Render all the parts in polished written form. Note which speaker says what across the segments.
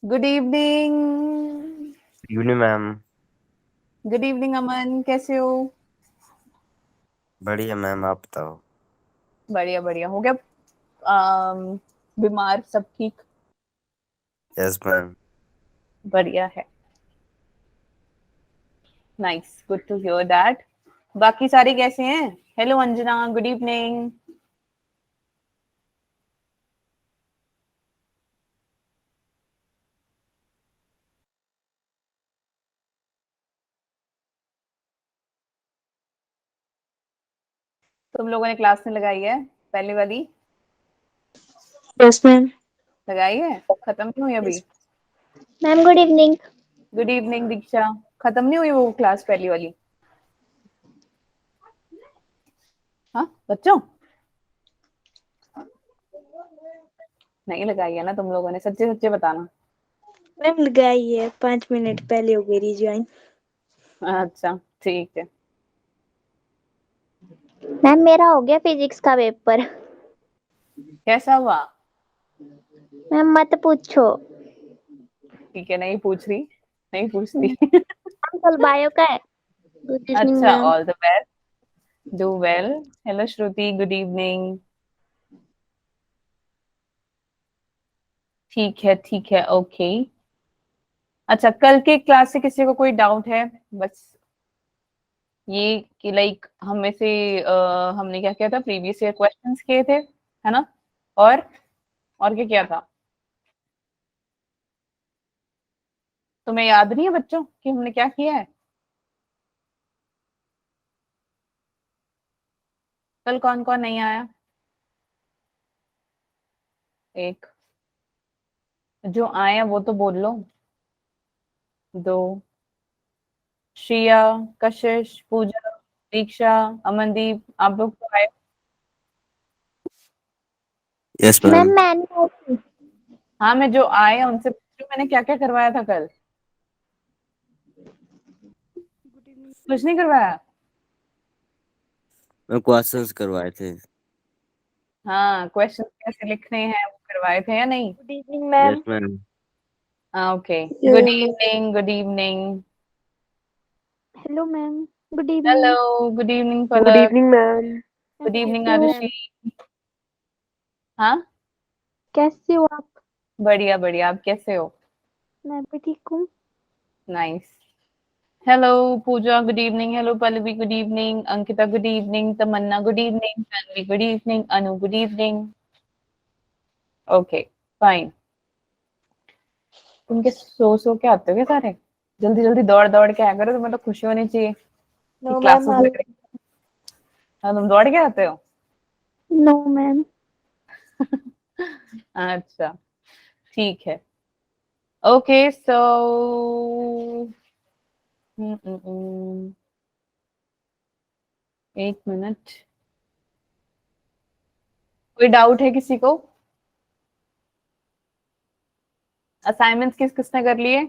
Speaker 1: Good evening.
Speaker 2: Evening ma'am.
Speaker 1: Good evening Aman, कैसे हो?
Speaker 2: बढ़िया मैम, आप बताओ।
Speaker 1: बढ़िया बढ़िया। हो गया बीमार? सब ठीक?
Speaker 2: Yes ma'am.
Speaker 1: बढ़िया है। Nice, good to hear that. बाकी सारे कैसे हैं? Hello Anjana, good evening. तुम लोगों ने क्लास में लगाई है पहली वाली?
Speaker 3: Yes ma'am.
Speaker 1: लगाई है? खत्म नहीं हुई अभी?
Speaker 3: Ma'am good evening.
Speaker 1: Good evening Diksha. खत्म नहीं हुई वो क्लास पहली वाली? हाँ बच्चों, नहीं लगाई है ना तुम लोगों ने? सच्चे सच्चे बताना।
Speaker 3: मैम लगाई है, 5 मिनट पहले हो गई रिज्वाइन।
Speaker 1: अच्छा, ठीक है।
Speaker 3: मैम मेरा हो गया फिजिक्स का पेपर।
Speaker 1: कैसा हुआ?
Speaker 3: मैम मत पूछो।
Speaker 1: ठीक है, नहीं पूछ रही, नहीं पूछती।
Speaker 3: कल बायो का है। गुड इवनिंग
Speaker 1: अच्छा,
Speaker 3: ma'am.
Speaker 1: All the best. Do well. Hello Shruti, good evening. ठीक है ठीक है, ओके। अच्छा, कल के क्लास से किसी को कोई डाउट है? बस ये कि लाइक हम में से हमने क्या किया था, प्रीवियस ईयर क्वेश्चंस किए थे, है ना? और और क्या किया था? तुम्हें याद नहीं है बच्चों कि हमने क्या किया है? कल कौन कौन नहीं आया? एक जो आए हैं वो तो बोल लो। दो। श्रिया, कशिश, पूजा, दीक्षा, अमनदीप, आप लोग तो आए।
Speaker 2: Yes
Speaker 3: ma'am
Speaker 2: ma'am.
Speaker 3: मैंने
Speaker 1: हाँ, मैं जो आए हैं उनसे पूछूं मैंने क्या क्या करवाया था कल? कुछ नहीं करवाया?
Speaker 2: मैं क्वेश्चंस करवाए थे।
Speaker 1: हाँ, क्वेश्चन कैसे लिखने हैं वो करवाए थे या नहीं?
Speaker 3: Good evening
Speaker 2: yes
Speaker 3: ma'am.
Speaker 2: Ma'am.
Speaker 1: हाँ, okay. Good evening, good evening.
Speaker 3: Hello ma'am. Good evening.
Speaker 1: Hello, good evening
Speaker 3: good
Speaker 1: Palak.
Speaker 3: Evening ma'am.
Speaker 1: Good evening
Speaker 3: कैसे हो
Speaker 1: आरुषि।
Speaker 3: मैम?
Speaker 1: हाँ,
Speaker 3: कैसे हो आप?
Speaker 1: बढ़िया बढ़िया। आप कैसे हो?
Speaker 3: मैं भी ठीक हूँ।
Speaker 1: Nice. Hello Pooja, good evening. Hello Pallavi, good evening. Ankita, good evening. Tamanna, good evening. Tanvi, good evening. Anu, good evening. Okay, fine. तुम क्या सो के आते हो क्या सारे? जल्दी जल्दी दौड़ दौड़ के आया करो, तुम्हें तो खुशी होनी चाहिए कि
Speaker 3: नो मैम।
Speaker 1: क्लासेस लग रही है। हाँ, तुम दौड़ के आते हो?
Speaker 3: No ma'am.
Speaker 1: अच्छा, ठीक है। ओके सो एक मिनट। कोई डाउट है किसी को? असाइनमेंट्स किस किसने कर लिए?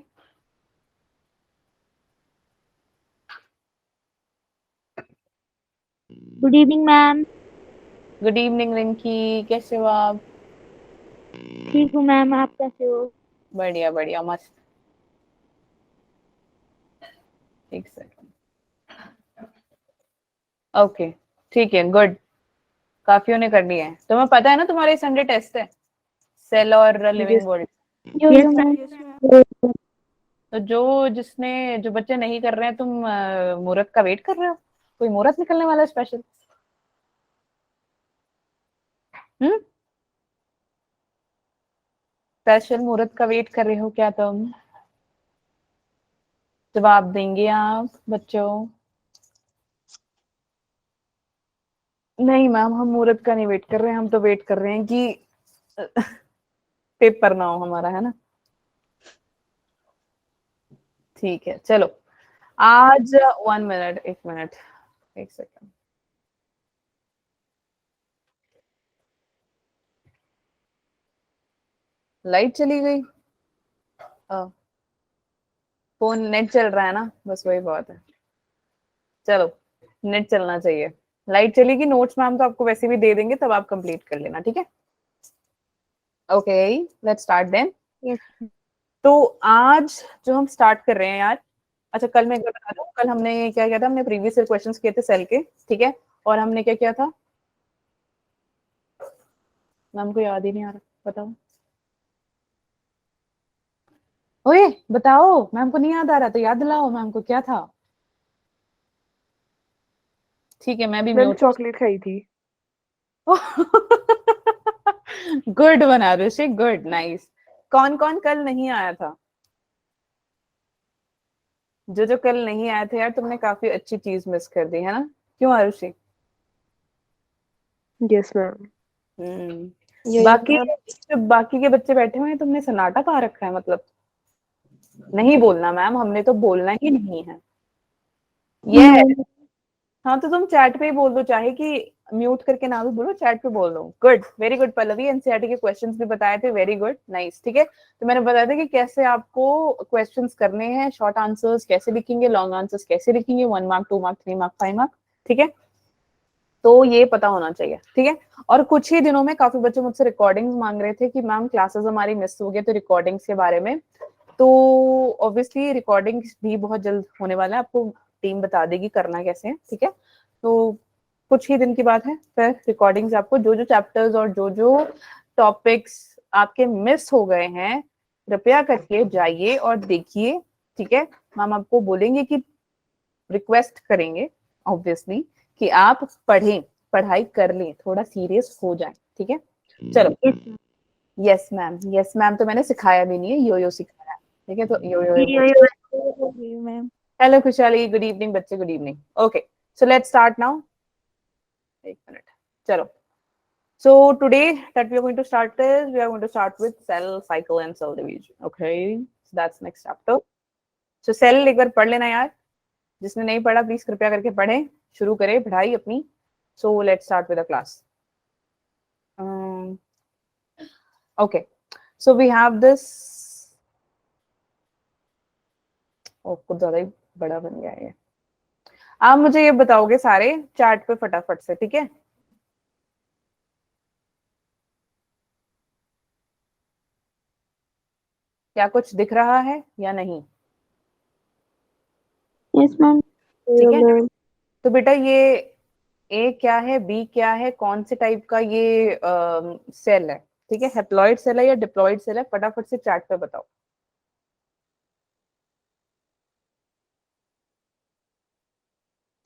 Speaker 3: Good evening ma'am.
Speaker 1: Good evening Rinki, कैसे हो आप?
Speaker 3: ठीक हूँ मैम, आप कैसे हो?
Speaker 1: बढ़िया बढ़िया, मस्त। एक सेकंड। ओके, ठीक है, गुड। काफियों ने कर लिया है। तुम्हें पता है ना तुम्हारे संडे टेस्ट है, सेल और लिविंग वर्ल्ड।
Speaker 3: Yes ma'am.
Speaker 1: तो जो बच्चे नहीं कर रहे हैं, तुम मुहूर्त का वेट कर रहे हो? कोई मुहूर्त निकलने वाला है स्पेशल? हम्म? स्पेशल मुहूर्त का वेट कर रहे हो क्या तुम? जवाब देंगे आप बच्चों? नहीं मैम, हम मुहूर्त का नहीं वेट कर रहे हैं, हम तो वेट कर रहे हैं कि पेपर ना हो हमारा, है ना? ठीक है, चलो। आज 1 मिनट, 1 मिनट, एक सेकंड। लाइट चली गई। फोन नेट चल रहा है ना, बस वही बात है। चलो, नेट चलना चाहिए। लाइट चलेगी, नोट्स मैम तो आपको वैसे भी दे देंगे, तब आप कंप्लीट कर लेना, ठीक है? Okay, let's start then.
Speaker 3: Yes.
Speaker 1: तो आज जो हम स्टार्ट कर रहे हैं यार, अच्छा कल मैं एक बार बता दूं, कल हमने क्या किया था, हमने प्रीवियस ईयर क्वेश्चंस किए थे सेल के, ठीक है, और हमने क्या किया था, मैम को याद ही नहीं आ रहा, बताओ। ओए बताओ, मैम को नहीं याद आ रहा तो याद दिलाओ मैम को, क्या था। ठीक है, मैं भी
Speaker 4: मैम
Speaker 1: म्यूट।
Speaker 4: चॉकलेट खाई थी।
Speaker 1: गुड बना ऋषि, गुड, नाइस। कौन कौन कल नहीं आया था? जो कल नहीं आए थे यार, तुमने काफी अच्छी चीज मिस कर दी है ना, क्यों आरुषि?
Speaker 4: Yes ma'am.
Speaker 1: बाकी जो बाकी के बच्चे बैठे हुए हैं, तुमने सन्नाटा पा रखा है, मतलब नहीं बोलना मैम, हमने तो बोलना ही नहीं है ये। हाँ तो तुम चैट पे ही बोल दो, चाहे कि म्यूट करके ना भी बोलो, चैट पे बोल दो। Good, very good Pallavi, NCERT के क्वेश्चंस भी बताए थे, वेरी गुड, नाइस, ठीक है। तो मैंने बताया था कि कैसे आपको क्वेश्चंस करने हैं, शॉर्ट आंसर्स कैसे लिखेंगे, लॉन्ग आंसर्स कैसे लिखेंगे, 1 मार्क, 2 मार्क, 3 मार्क, 5 मार्क, ठीक है। तो ये पता होना चाहिए, ठीक है। और कुछ ही दिनों में काफी बच्चे मुझसे रिकॉर्डिंग्स मांग रहे थे कि मैम क्लासेस हमारी मिस हो गई, तो रिकॉर्डिंग्स के बारे में। तो ऑब्वियसली रिकॉर्डिंग्स भी बहुत जल्द होने वाला है, आपको टीम बता देगी करना कैसे है, ठीक है। तो कुछ ही दिन की बात है, फिर रिकॉर्डिंग्स आपको जो जो चैप्टर्स और जो जो टॉपिक्स आपके मिस हो गए हैं, कृपया करके जाइए और देखिए, ठीक है। मैम आपको बोलेंगे कि रिक्वेस्ट करेंगे ऑब्वियसली कि आप पढ़ें, पढ़ाई कर लें, थोड़ा सीरियस हो जाए, ठीक है। चलो, यस मैम, यस मैम, तो मैंने सिखाया भी नहीं है, यो यो सिखाया है, ठीक है। तो यो यो
Speaker 3: मैम।
Speaker 1: हेलो खुशहाली, गुड इवनिंग बच्चे, good evening. Okay, so let's start now. एक मिनट, चलो। So today that we are going to start is, we are going to start with cell cycle and cell division. Okay, so that's next chapter. So cell एक बार पढ़ लेना यार, जिसने नहीं पढ़ा please कृपया करके पढ़ें, शुरू करें पढ़ाई अपनी। So let's start with the class. Okay, so we have this. Oh, कुछ ज्यादा ही बड़ा बन गया है ये। आप मुझे ये बताओगे सारे चार्ट पे फटाफट से, ठीक है। क्या कुछ दिख रहा है या नहीं?
Speaker 3: Yes ma'am.
Speaker 1: ठीक है, तो बेटा ये ए क्या है, बी क्या है, कौन से टाइप का ये सेल है, ठीक है, हेप्लॉइड सेल है या डिप्लॉइड सेल है, फटाफट से चैट पे बताओ।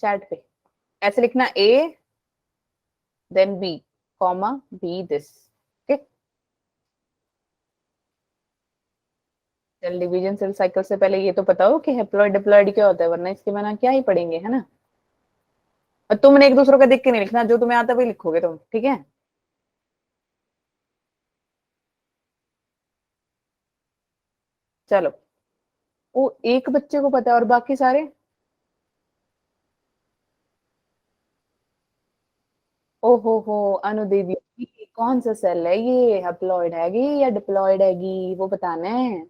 Speaker 1: चैट पे ऐसे लिखना, A then B comma B this, okay. Cell division, cell cycle से पहले ये तो पता हो कि हेप्लॉइड डिप्लॉइड क्या होता है, वरना इसके बिना क्या ही पढ़ेंगे, है ना। और तुमने एक दूसरों का देख के नहीं लिखना, जो तुम्हें आता है वही लिखोगे तुम, ठीक है। चलो, वो एक बच्चे को पता है और बाकी सारे, ओहो अनुदेवी, कौन सा सेल है ये, हेप्लॉइड हैगी या डिप्लॉइड हैगी, वो बताना है।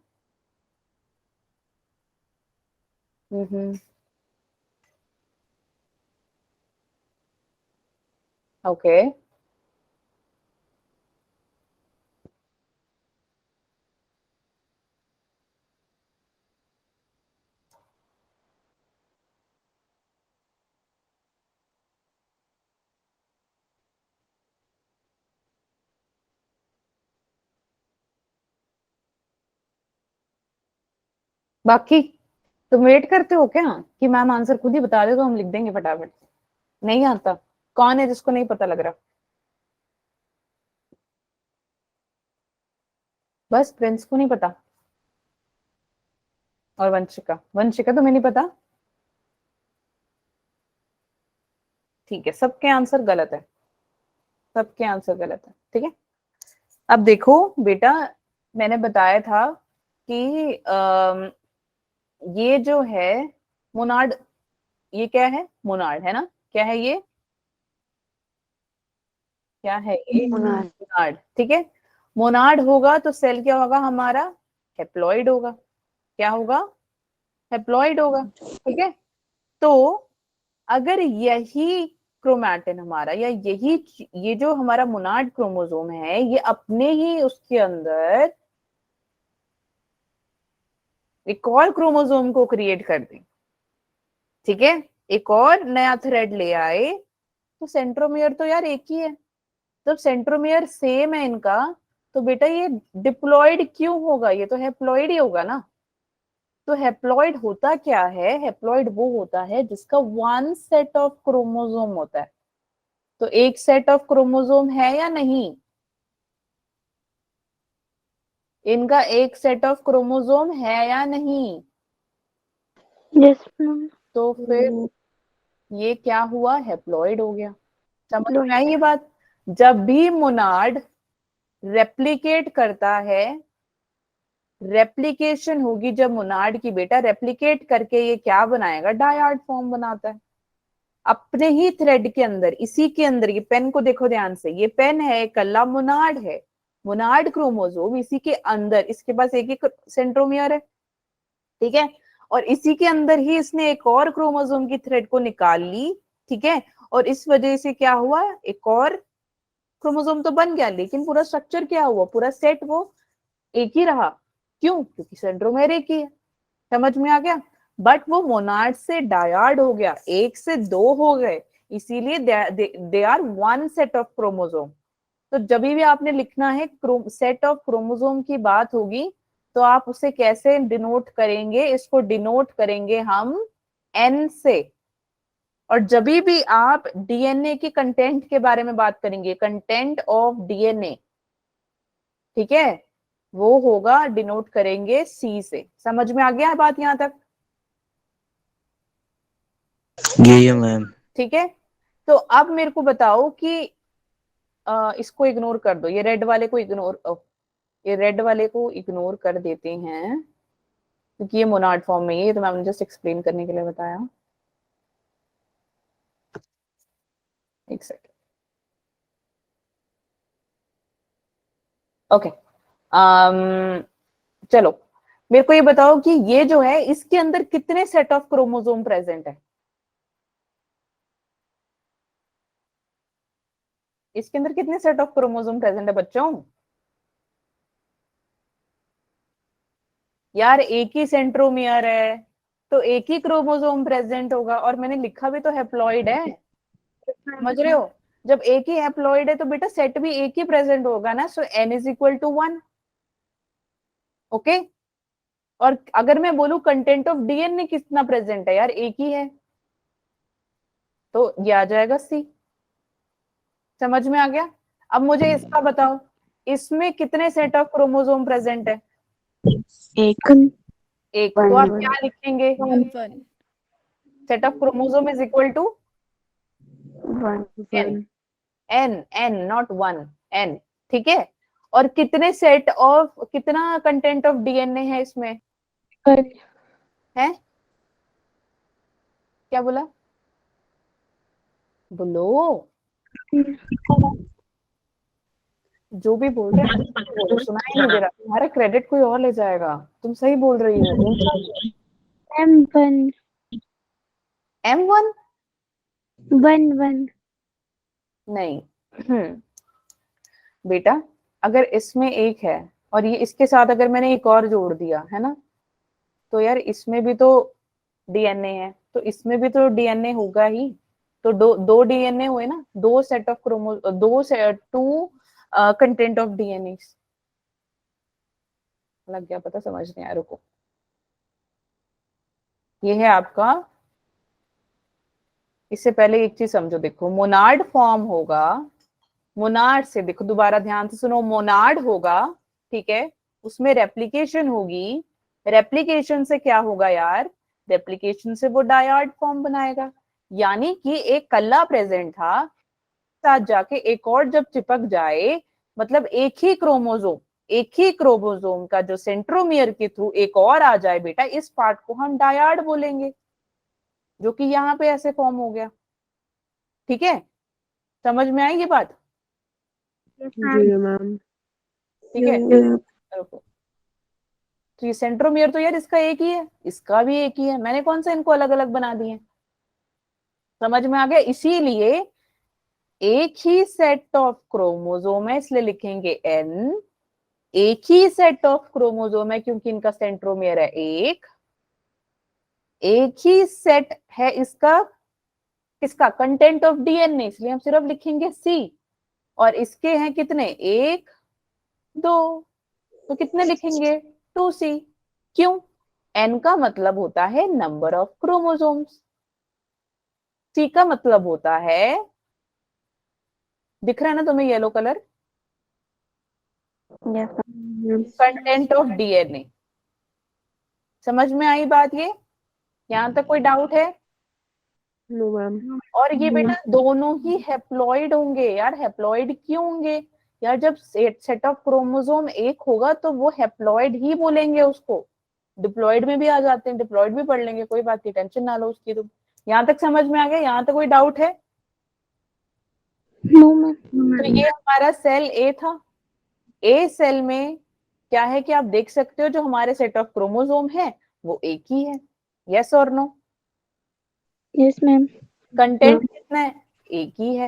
Speaker 1: हम्म, ओके। बाकी तुम वेट करते हो क्या कि मैम आंसर खुद ही बता दे तो हम लिख देंगे फटाफट? नहीं आता? कौन है जिसको नहीं पता लग रहा? बस प्रिंस को नहीं पता, और वंशिका, वंशिका तुम्हें नहीं पता, ठीक है, सबके आंसर गलत है, सबके आंसर गलत है, ठीक है। अब देखो बेटा, मैंने बताया था कि ये जो है मोनाड, ये क्या है, मोनाड है ना, क्या है ये, क्या है ये, मोनाड, ठीक है। मोनाड होगा तो सेल क्या होगा हमारा, हेप्लॉइड होगा, क्या होगा, हेप्लॉइड होगा, ठीक है। तो अगर यही क्रोमैटिन हमारा, या यही ये जो हमारा मोनाड क्रोमोसोम है, ये अपने ही उसके अंदर एक और क्रोमोसोम को क्रिएट कर दें, ठीक है, एक और नया थ्रेड ले आए, तो सेंट्रोमियर तो यार एक ही है। जब सेंट्रोमियर सेम है इनका, तो बेटा ये डिप्लॉइड क्यों होगा, ये तो हैप्लॉइड ही होगा ना। तो हैप्लॉइड होता क्या है, हैप्लॉइड वो होता है जिसका वन सेट ऑफ क्रोमोसोम होता है। तो एक सेट ऑफ क्रोमोसोम है या नहीं, इनका एक सेट ऑफ क्रोमोसोम है या नहीं,
Speaker 3: यस मैम।
Speaker 1: तो फिर ये क्या हुआ, हैप्लॉइड हो गया। समझ में आई ये बात। जब भी मोनाड रेप्लिकेट करता है, रेप्लिकेशन होगी जब मोनाड की बेटा, रेप्लिकेट करके ये क्या बनाएगा, डायड फॉर्म बनाता है अपने ही थ्रेड के अंदर, इसी के अंदर। ये पेन को देखो ध्यान से, ये पेन है, कल्ला मोनाड है, मोनाड क्रोमोसोम इसी के अंदर, इसके पास एक एक सेंट्रोमियर है, ठीक है, और इसी के अंदर ही इसने एक और क्रोमोसोम की थ्रेड को निकाल ली, ठीक है, और इस वजह से क्या हुआ, एक और क्रोमोसोम तो बन गया, लेकिन पूरा स्ट्रक्चर क्या हुआ, पूरा सेट वो एक ही रहा। क्यों, क्योंकि सेंट्रोमेयर एक ही है। समझ में आ गया। बट वो मोनाड से डायड हो गया, एक से दो हो गए, इसीलिए they are one set of chromosome. तो जब भी आपने लिखना है सेट ऑफ क्रोमोसोम की बात होगी, तो आप उसे कैसे डिनोट करेंगे, इसको डिनोट करेंगे हम एन से। और जब भी आप डीएनए के कंटेंट के बारे में बात करेंगे, कंटेंट ऑफ डीएनए, ठीक है, वो होगा, डिनोट करेंगे सी से। समझ में आ गया बात यहां तक,
Speaker 2: ये मैम।
Speaker 1: ठीक है। तो अब मेरे को बताओ कि इसको इग्नोर कर दो, ये रेड वाले को इग्नोर, ये रेड वाले को इग्नोर कर देते हैं, क्योंकि ये मोनाड फॉर्म में ये तो मैंने जस्ट एक्सप्लेन करने के लिए बताया। एक सेकंड, ओके। चलो मेरे को ये बताओ कि ये जो है, इसके अंदर कितने सेट ऑफ क्रोमोसोम प्रेजेंट है, इसके अंदर कितने सेट ऑफ क्रोमोसोम प्रेजेंट है बच्चों। यार एक ही सेंट्रोमियर है, तो एक ही क्रोमोसोम प्रेजेंट होगा, और मैंने लिखा भी तो हैप्लॉइड है, समझ रहे हो। जब एक ही हैप्लॉइड है तो बेटा सेट भी एक ही प्रेजेंट होगा ना, so n is equal to 1, okay. और अगर मैं बोलूं कंटेंट ऑफ डीएनए कितना प्रेजेंट है, यार एक ही है, तो ये आ जाएगा सी। समझ में आ गया। अब मुझे इसका बताओ, इसमें कितने सेट ऑफ क्रोमोसोम प्रेजेंट है,
Speaker 3: एक।
Speaker 1: एक, तो आप क्या लिखेंगे, set of chromosome is equal to N, N not one, N, ठीक है। और कितने सेट ऑफ, कितना कंटेंट ऑफ डीएनए है इसमें, है, क्या बोला, बोलो, जो भी बोल रहे हैं बोलो, सुनाई नहीं दे रहा, तुम्हारा क्रेडिट कोई और ले जाएगा, तुम सही बोल रही हो।
Speaker 3: M1
Speaker 1: M1
Speaker 3: 1
Speaker 1: नहीं, बेटा अगर इसमें एक है और ये इसके साथ अगर मैंने एक और जोड़ दिया है ना, तो यार इसमें भी तो डीएनए है, तो इसमें भी तो डीएनए होगा ही। तो दो दो डीएनए हुए ना, दो सेट ऑफ क्रोमो, दो से टू कंटेंट ऑफ डीएनए। लग गया पता, समझ नहीं आया, रुको। ये है आपका, इससे पहले एक चीज समझो, देखो मोनाड फॉर्म होगा, मोनाड से देखो, दोबारा ध्यान से सुनो, मोनाड होगा, ठीक है, उसमें रेप्लिकेशन होगी, रेप्लिकेशन से क्या होगा यार, रेप्लिकेशन से वो डायड फॉर्म बनाएगा, यानी कि एक कल्ला प्रेजेंट था, साथ जाके एक और जब चिपक जाए, मतलब एक ही क्रोमोसोम, एक ही क्रोमोसोम का जो सेंट्रोमियर के थ्रू एक और आ जाए बेटा, इस पार्ट को हम डायड बोलेंगे, जो कि यहाँ पे ऐसे फॉर्म हो गया, ठीक है। समझ में आई ये बात,
Speaker 3: जी मैम।
Speaker 1: ठीक है। रुको, तो ये सेंट्रोमियर तो यार इसका एक ही है, इसका भी एक ही है, मैंने कौन सा इनको अलग अलग बना दिए। समझ में आ गया। इसीलिए एक ही सेट ऑफ क्रोमोसोम है, इसलिए लिखेंगे n, एक ही सेट ऑफ क्रोमोसोम है क्योंकि इनका सेंट्रोमियर है एक ही सेट है इसका, किसका, कंटेंट ऑफ डीएनए, इसलिए हम सिर्फ लिखेंगे सी। और इसके हैं कितने, एक दो, तो कितने लिखेंगे, 2C। क्यों, एन का मतलब होता है नंबर ऑफ क्रोमोसोम्स, सी का मतलब होता है, दिख रहा है ना तुम्हें yellow colour,
Speaker 3: Yes, ma'am.
Speaker 1: Content of DNA. समझ में आई बात ये, यहां तक कोई डाउट है?
Speaker 3: No, ma'am.
Speaker 1: और ये बेटा दोनों ही हेप्लॉइड होंगे यार, हेप्लॉइड क्यों होंगे यार, जब सेट ऑफ क्रोमोसोम एक होगा तो वो हेप्लॉइड ही बोलेंगे उसको, डिप्लॉइड में भी आ जाते हैं, डिप्लॉइड भी पढ़ लेंगे, कोई बात नहीं, टेंशन ना लो उसकी तुम। यहाँ तक समझ में आ गया, यहाँ तक कोई डाउट है?
Speaker 3: No, ma'am.
Speaker 1: तो ये हमारा सेल ए था, ए सेल में क्या है कि आप देख सकते हो जो हमारे सेट ऑफ क्रोमोसोम है वो एक ही है, यस और नो?
Speaker 3: Yes, ma'am.
Speaker 1: कंटेंट कितना है, एक ही है।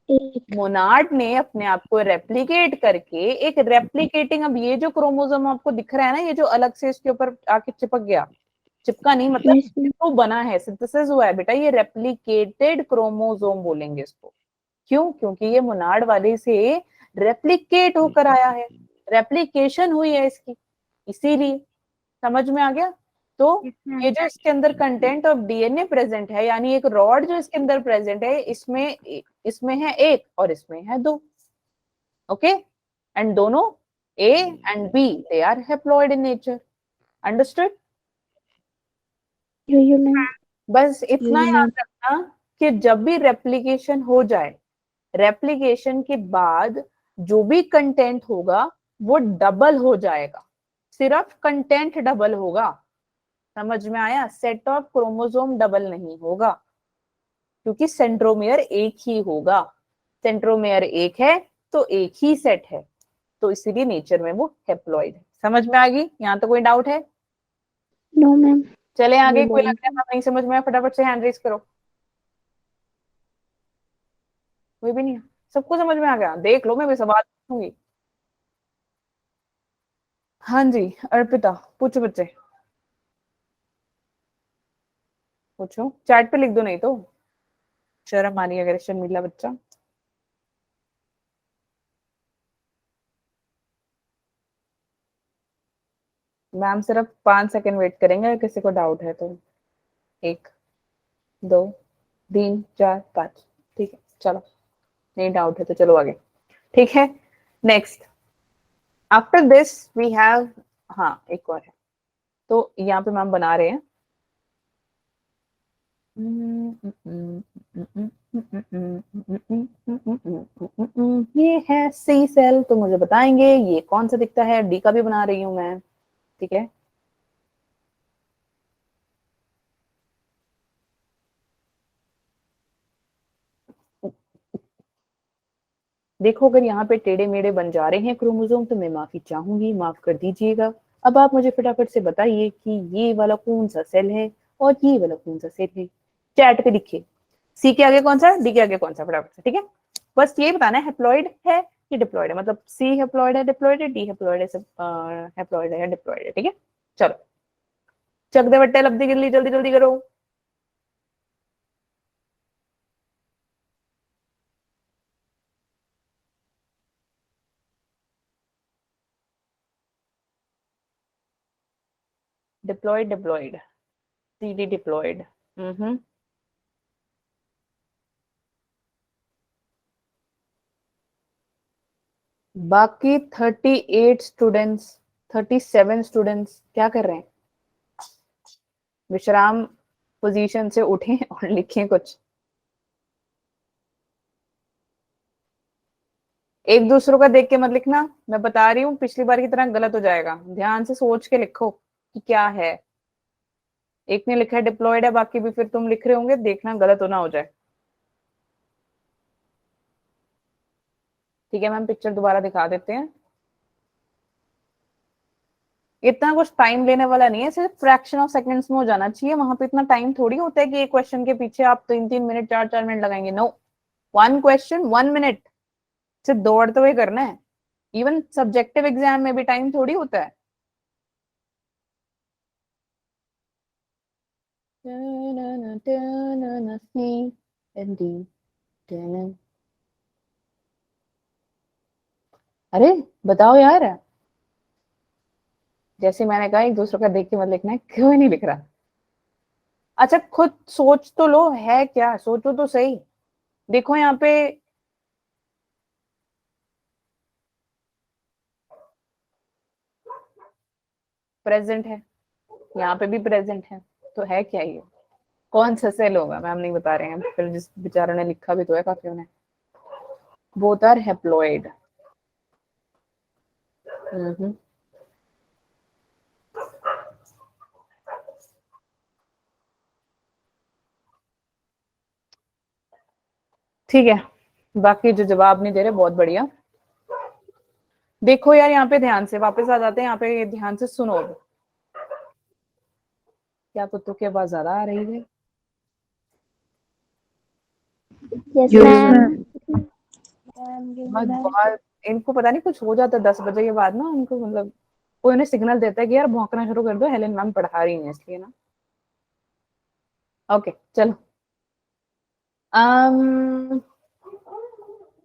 Speaker 3: एक
Speaker 1: मोनाड ने अपने आप को रेप्लिकेट करके एक रेप्लिकेटिंग, अब ये जो क्रोमोसोम आपको दिख रहा है ना, ये जो अलग से इसके ऊपर आके चिपक गया, चिपका नहीं मतलब
Speaker 3: Yes, ma'am.
Speaker 1: तो बना है, सिंथेसिस हुआ है बेटा, ये रेप्लिकेटेड क्रोमोसोम बोलेंगे इसको। क्यों, क्योंकि ये मोनाड वाले से रेप्लिकेट होकर आया है, रेप्लिकेशन हुई है इसकी, इसीलिए। समझ में आ गया? तो ये जो इसके अंदर कंटेंट ऑफ डीएनए प्रेजेंट है, यानी एक रॉड जो इसके अंदर प्रेजेंट है, इसमें है एक और इसमें है दो, ओके, एंड दोनों a and b they are haploid in nature, understood?
Speaker 3: You, ma'am.
Speaker 1: बस इतना
Speaker 3: You,
Speaker 1: याद
Speaker 3: ma'am.
Speaker 1: रखना कि जब भी रेप्लिकेशन हो जाए, रेप्लिकेशन के बाद जो भी कंटेंट होगा वो डबल हो जाएगा, सिर्फ कंटेंट डबल होगा। समझ में आया? सेट ऑफ क्रोमोसोम डबल नहीं होगा क्योंकि सेंट्रोमियर एक ही होगा, सेंट्रोमियर एक है तो एक ही सेट है, तो इसीलिए नेचर में वो हेप्लॉइड है। समझ में आ गई? यहाँ तो कोई डाउट है?
Speaker 3: No, ma'am.
Speaker 1: चले आगे,
Speaker 3: No,
Speaker 1: कोई
Speaker 3: ma'am.
Speaker 1: लगता है नहीं समझ में आया फटाफट से हैंड रेज करो। कोई भी नहीं है? सबको समझ में आ गया? देख लो मैं भी सवाल पूछूंगी। हाँ जी अर्पिता पूछो बच्चे, पूछो, चैट पे लिख दो नहीं तो शर्म आ रही है, अगर शर्मीला बच्चा। मैम सिर्फ 5 सेकंड वेट करेंगे अगर किसी को डाउट है तो। 1 2 3 4 5, ठीक है चलो, नहीं डाउट है तो चलो आगे, ठीक है। Next after this we have, हाँ एक और है, तो यहाँ पे मैम बना रहे हैं, ये है सी सेल, तो मुझे बताएंगे ये कौन सा दिखता है, डी का भी बना रही हूँ मैं, ठीक है। देखो अगर यहाँ पे टेढ़े मेढ़े बन जा रहे हैं क्रोमोसोम तो मैं माफी चाहूंगी, माफ कर दीजिएगा। अब आप मुझे फटाफट से बताइए कि ये वाला कौन सा सेल है और ये वाला कौन सा सेल है, चैट पे लिखिए। सी के आगे कौन सा, डी के आगे कौन सा, फटाफट से, ठीक है। बस ये बताना है हेप्लॉइड है कि डिप्लॉइड है, मतलब सी हेप्लॉइड है, डिप्लॉइड है, डी हेप्लॉइड है, सब हेप्लॉइड है या डिप्लॉइड है, ठीक है। चलो चक दे बट्टे लब्धी गिल्ली, जल्दी जल्दी करो। Diploid diploid, C D diploid. बाकी 38 स्टूडेंट्स, 37 स्टूडेंट्स क्या कर रहे हैं? विश्राम पोजीशन से उठें और लिखें कुछ। एक दूसरों का देख के मत लिखना, मैं बता रही हूँ पिछली बार की तरह गलत हो जाएगा, ध्यान से सोच के लिखो कि क्या है। एक ने लिखा है डिप्लॉयड है, बाकी भी फिर तुम लिख रहे होंगे, देखना गलत होना हो जाए, ठीक है। मैम पिक्चर दोबारा दिखा देते हैं, इतना कुछ टाइम लेने वाला नहीं है, सिर्फ फ्रैक्शन ऑफ सेकंड्स में हो जाना चाहिए, वहां पे इतना टाइम थोड़ी होता है कि एक क्वेश्चन के पीछे आप 3-3 मिनट 4-4 मिनट लगाएंगे, नो, 1 क्वेश्चन 1 मिनट, सिर्फ दौड़ते हुए करना है, इवन सब्जेक्टिव एग्जाम में भी टाइम थोड़ी होता है। अरे बताओ यार, जैसे मैंने कहा एक दूसरे का देख के मत लिखना है, क्यों नहीं लिख रहा? अच्छा खुद सोच तो लो, है क्या, सोचो तो सही। देखो यहाँ पे प्रेजेंट है, यहाँ पे भी प्रेजेंट है, तो है क्या ये? कौन सा सेल होगा? मैम नहीं बता रहे हैं, फिर जिस बेचारों ने लिखा भी तो है काफी ने। Both are haploid. ठीक है, बाकी जो जवाब नहीं दे रहे बहुत बढ़िया। देखो यार यहाँ पे ध्यान से वापस आ जाते हैं, यहाँ पे ध्यान से सुनो। अब क्या कुत्तों की आवाज ज्यादा आ रही है?
Speaker 3: Yes
Speaker 2: Yes,
Speaker 3: ma'am.
Speaker 1: बहुत इनको पता नहीं कुछ हो जाता है 10 बजे के बाद ना, उनको मतलब कोई उन्हें सिग्नल देता है कि यार भौंकना शुरू कर दो, हेलेन मैम पढ़ा रही है इसलिए ना। ओके चलो,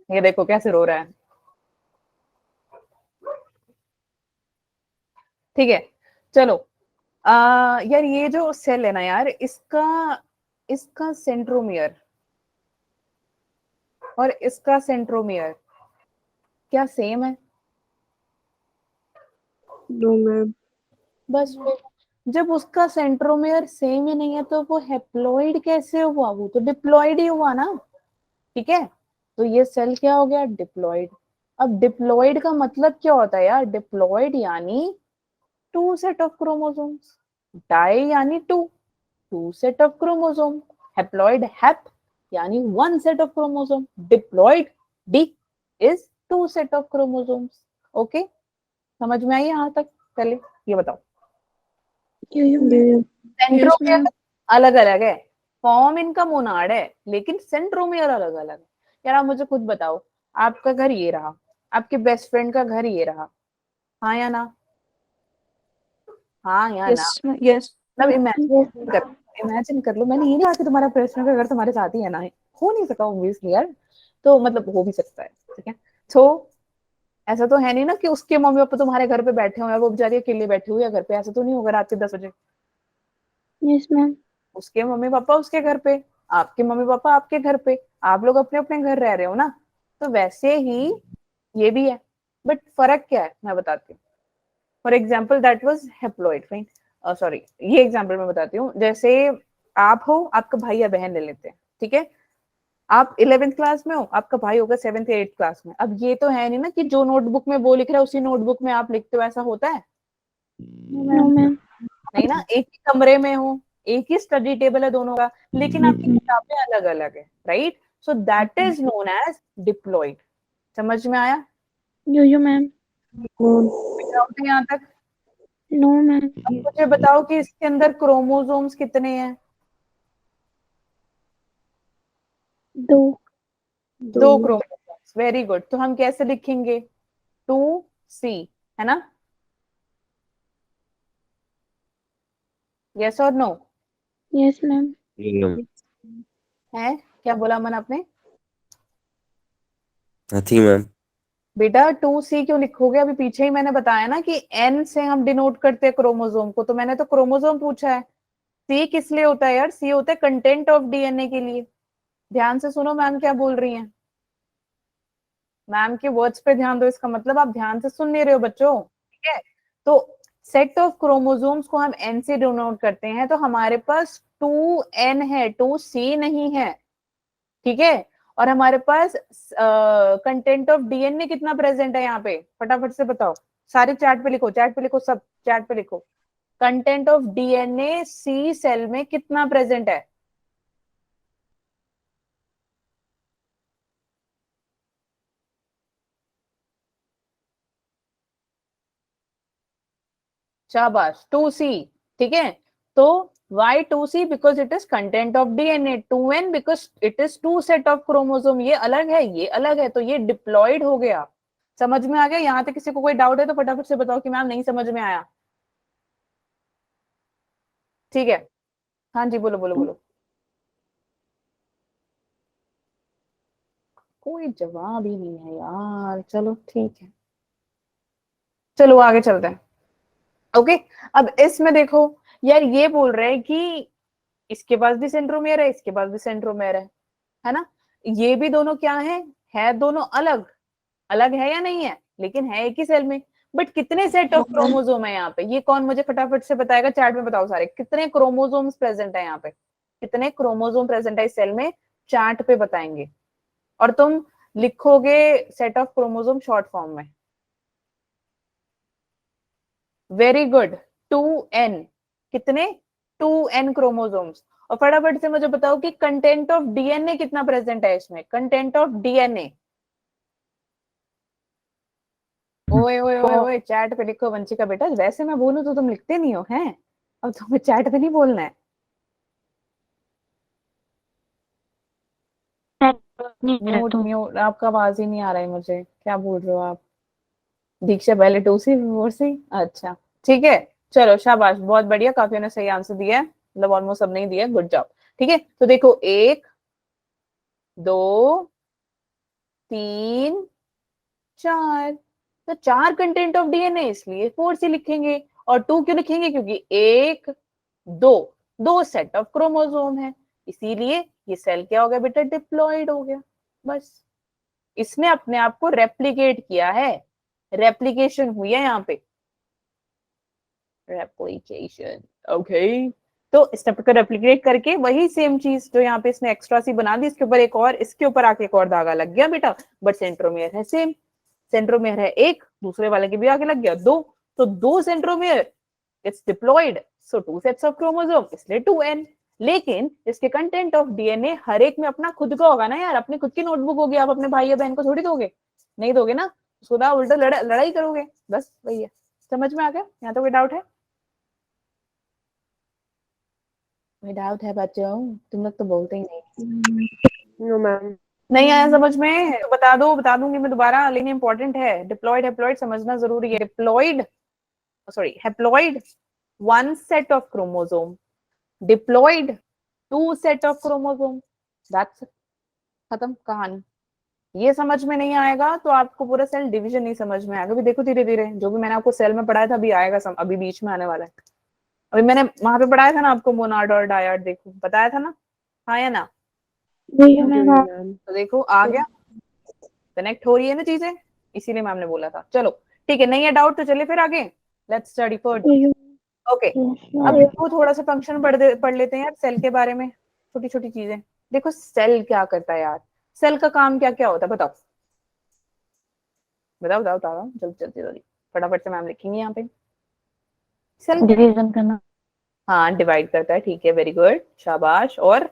Speaker 1: ये देखो कैसे रो रहा है। ठीक है चलो, यार ये जो सेल है ना यार, इसका इसका सेंट्रोमियर और इसका सेंट्रोमियर क्या सेम है?
Speaker 3: No ma'am.
Speaker 1: बस फिर जब उसका सेंट्रोमियर सेम ही नहीं है तो वो हेप्लॉइड कैसे हुआ? वो तो डिप्लॉइड ही हुआ ना। ठीक है, तो ये सेल क्या हो गया? डिप्लॉइड। अब डिप्लॉइड का मतलब क्या होता है यार? डिप्लॉइड यानी two set of chromosomes, di यानी two set of chromosome, haploid hap यानी one set of chromosome, diploid di is two set of chromosomes. Okay, समझ में आई यहाँ तक? पहले ये बताओ, सेंट्रोमियर अलग अलग है, फॉर्म इनका मोनाड है, लेकिन सेंट्रोमियर अलग अलग है। यार आप मुझे खुद बताओ, आपका घर ये रहा, आपके बेस्ट फ्रेंड का घर ये रहा, हाँ या ना? हाँ या ना?
Speaker 4: यस
Speaker 1: मतलब इमेजिन कर लो, मैंने ये नहीं कहा कि तुम्हारा पर्सनल का घर तुम्हारे साथ ही है ना, हो नहीं सका ऑब्वियसली यार, तो मतलब हो भी सकता है। ठीक है, तो ऐसा तो है नहीं ना कि उसके मम्मी पापा तुम्हारे घर पे बैठे हो या वो बेचारी अकेले बैठी हुई है घर पे, ऐसा तो नहीं होगा रात के 10 बजे।
Speaker 3: Yes ma'am.
Speaker 1: उसके मम्मी पापा उसके घर पे, आपके मम्मी पापा आपके घर पे, आप लोग अपने अपने घर रह रहे हो ना, तो वैसे ही ये भी है। बट फर्क क्या है मैं बताती हूँ। For example that was haploid, fine, sorry ये एग्जाम्पल मैं बताती हूँ। जैसे आप हो, आपका भाई या बहन ले लेते हैं, ठीक है, आप 11th क्लास में हो, आपका भाई होगा 7th या 8th क्लास में। अब ये तो है नहीं ना कि जो नोटबुक में वो लिख रहा है उसी नोटबुक में आप लिखते हो, ऐसा होता है?
Speaker 3: No ma'am.
Speaker 1: नहीं ना, एक ही कमरे में हो, एक ही स्टडी टेबल है दोनों का, लेकिन आपकी किताबें अलग अलग है, right? So that is known as diploid. समझ में आया?
Speaker 3: Yo ma'am.
Speaker 1: डाउट है यहाँ तक?
Speaker 3: No ma'am.
Speaker 1: अब मुझे बताओ कि इसके अंदर क्रोमोसोम्स कितने हैं?
Speaker 3: दो।
Speaker 1: दो क्रोमोसोम्स, वेरी गुड। तो हम कैसे लिखेंगे? 2C, है ना? यस और नो?
Speaker 3: Yes ma'am.
Speaker 1: है क्या बोला मन आपने?
Speaker 2: nothing ma'am.
Speaker 1: बेटा 2C क्यों लिखोगे? अभी पीछे ही मैंने बताया ना कि N से हम डिनोट करते हैं क्रोमोसोम को, तो मैंने तो क्रोमोसोम पूछा है। C किस लिए होता है यार? C होता है कंटेंट ऑफ डीएनए के लिए। ध्यान से सुनो मैम क्या बोल रही हैं, मैम के वर्ड्स पे ध्यान दो, इसका मतलब आप ध्यान से सुन नहीं रहे हो बच्चों। ठीक है, तो सेट ऑफ क्रोमोसोम्स को हम N से डिनोट करते हैं, तो हमारे पास 2N है, 2C नहीं है। ठीक है, और हमारे पास कंटेंट ऑफ डीएनए कितना प्रेजेंट है यहाँ पे? फटाफट से बताओ, सारे चैट पे लिखो, चैट पे लिखो, सब चैट पे लिखो। Content of DNA C cell में कितना प्रेजेंट है? शाबाश, 2C। ठीक है, तो why 2C? Because it is content of DNA. 2N because it is two set of chromosome, ये अलग है ये अलग है, तो ये डिप्लॉइड हो गया। समझ में आ गया? यहाँ तक किसी को कोई डाउट है तो फटाफट से बताओ कि मैम नहीं समझ में आया। ठीक है, हाँ जी, बोलो बोलो बोलो। कोई जवाब ही नहीं है यार, चलो ठीक है, चलो आगे चलते हैं। ओके, अब इसमें देखो यार, ये बोल रहे हैं कि इसके पास भी सेंट्रोमियर है, इसके पास भी सेंट्रोमियर है ना? ये भी दोनों क्या है दोनों अलग अलग है या नहीं है, लेकिन है एक ही सेल में। बट कितने सेट ऑफ क्रोमोसोम है यहाँ पे, ये कौन मुझे फटाफट से बताएगा? चैट में बताओ सारे, कितने क्रोमोसोम्स प्रेजेंट है यहाँ पे, कितने क्रोमोसोम प्रेजेंट है इस सेल में, चैट पे बताएंगे। और तुम लिखोगे set of chromosome short form में। Very good, 2n। कितने? 2n chromosomes. और फटाफट से मुझे बताओ कि कंटेंट ऑफ डीएनए कितना प्रेजेंट है इसमें, कंटेंट ऑफ डीएनए। ओए ओए ओए ओए, चैट पे लिखो वंशिका बेटा, वैसे मैं बोलूं तो तुम लिखते नहीं हो हैं, अब तुम्हें चैट पे नहीं बोलना है। म्यूट म्यूट, आपका आवाज ही नहीं आ रहा है मुझे, क्या बोल रहे हो आप? दीक्षा पहले टू सी फोर सी, अच्छा ठीक है, चलो शाबाश, बहुत बढ़िया, काफी ने सही आंसर दिया है, मतलब ऑलमोस्ट सब नहीं दिया, गुड जॉब। ठीक है, तो देखो 1 2 3 4, तो 4 कंटेंट ऑफ डीएनए, इसलिए 4 सी लिखेंगे। और 2 क्यों लिखेंगे? क्योंकि 1 2 2 सेट ऑफ क्रोमोसोम है, इसीलिए ये सेल क्या हो गया बेटा, डिप्लॉइड हो गया। बस इसने अपने आप को रेप्लिकेट किया है, रेप्लिकेशन हुई है यहाँ पे, रेप्लिकेशन। ओके, तो स्टेप को रेप्लिकेट करके वही सेम चीज जो यहाँ पे इसने एक्स्ट्रा सी बना दी, इसके ऊपर एक और, इसके ऊपर आके एक और धागा लग गया बेटा, बट सेंट्रोमियर है सेम। सेंट्रोमियर है एक, दूसरे वाले के भी आगे लग गया 2, तो 2 centromere, it's diploid, so 2 sets of chromosome, इसलिए 2n। लेकिन इसके कंटेंट ऑफ डीएनए हर एक में अपना खुद का होगा ना यार, अपनी खुद की नोटबुक होगी, आप अपने भाई या बहन को थोड़ी दोगे, नहीं दोगे ना, उसको तो उल्टा लड़ाई करोगे। बस वही है, समझ में आ गया? यहाँ तो कोई डाउट है? कोई डाउट है बच्चों? तुम लोग तो बोलते ही नहीं।
Speaker 3: No ma'am.
Speaker 1: नहीं आया समझ में तो बता दो, बता दूंगी मैं दोबारा, लेकिन इंपॉर्टेंट है, डिप्लॉयड हैप्लॉयड समझना जरूरी है। Diploid, sorry haploid 1 set of chromosome, diploid 2 set of chromosome, that's खत्म कहानी। ये समझ में नहीं आएगा तो आपको पूरा सेल डिवीजन नहीं समझ में आएगा। अभी देखो धीरे धीरे जो भी मैंने आपको सेल में पढ़ाया था अभी आएगा, अभी बीच में आने वाला है। अभी मैंने वहां पे पढ़ाया था ना आपको मोनाड और डायड, देखो बताया था ना, हाँ या ना? तो देखो आ गया, कनेक्ट हो रही है ना चीजें, इसीलिए मैम ने बोला था। चलो ठीक है, नहीं है डाउट तो चलिए फिर आगे, लेट्स स्टडी फर्दर। ओके, अब देखो थोड़ा सा फंक्शन पढ़ लेते हैं यार सेल के बारे में, छोटी छोटी चीजें। देखो सेल क्या करता है यार, सेल का काम क्या क्या होता है बताओ, बताओ बताओ बताओ, जल्दी जल्दी जल्दी, फटाफट से मैम लिखेंगे यहाँ पे। सेल
Speaker 2: डिवीजन करना।
Speaker 1: हाँ डिवाइड करता है, ठीक है, वेरी गुड, शाबाश। और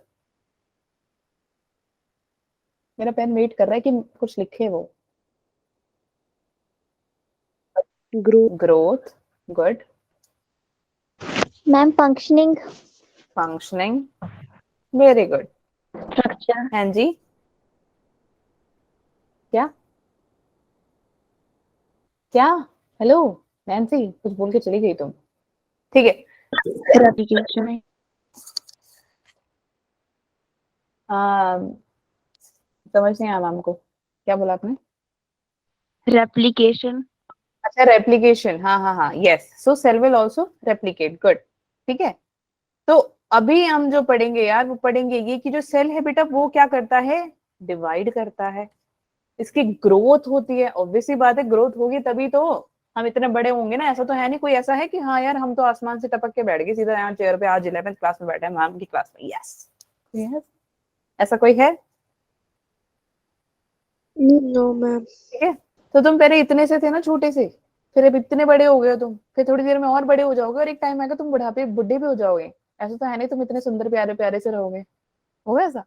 Speaker 1: मेरा पेन वेट कर रहा है कि कुछ लिखे वो। Growth, good.
Speaker 3: Ma'am functioning.
Speaker 1: Functioning, very good.
Speaker 2: Structure.
Speaker 1: हाँ जी, क्या क्या, हेलो नैन्सी, कुछ बोल के चली गई तुम। ठीक है,
Speaker 2: रेप्लिकेशन।
Speaker 1: समझ नहीं आया मैम को, क्या बोला आपने?
Speaker 2: रेप्लिकेशन।
Speaker 1: अच्छा रेप्लिकेशन, हाँ हाँ हाँ, yes, so cell will also replicate, good. ठीक है, तो अभी हम जो पढ़ेंगे यार वो पढ़ेंगे ये कि जो सेल है बेटा वो क्या करता है, डिवाइड करता है, इसकी ग्रोथ होती है, ऑब्वियसली बात है, ग्रोथ होगी तभी तो हम इतने बड़े होंगे ना। ऐसा तो है नहीं, कोई ऐसा है कि हाँ यार हम तो आसमान से टपक के बैठ गए सीधा यहाँ चेयर पे, आज 11th क्लास में बैठे हैं मैम की क्लास में, यस यस, ऐसा कोई है?
Speaker 3: No ma'am.
Speaker 1: ठीक है, तो तुम पहले इतने से थे ना छोटे से, फिर अब इतने बड़े हो गए तुम, फिर थोड़ी देर में और बड़े हो जाओगे, और एक टाइम आएगा तुम बुढ़ापे बुढ़े भी हो जाओगे। ऐसा तो है नहीं तुम इतने सुंदर प्यारे प्यारे से रहोगे, होगा ऐसा?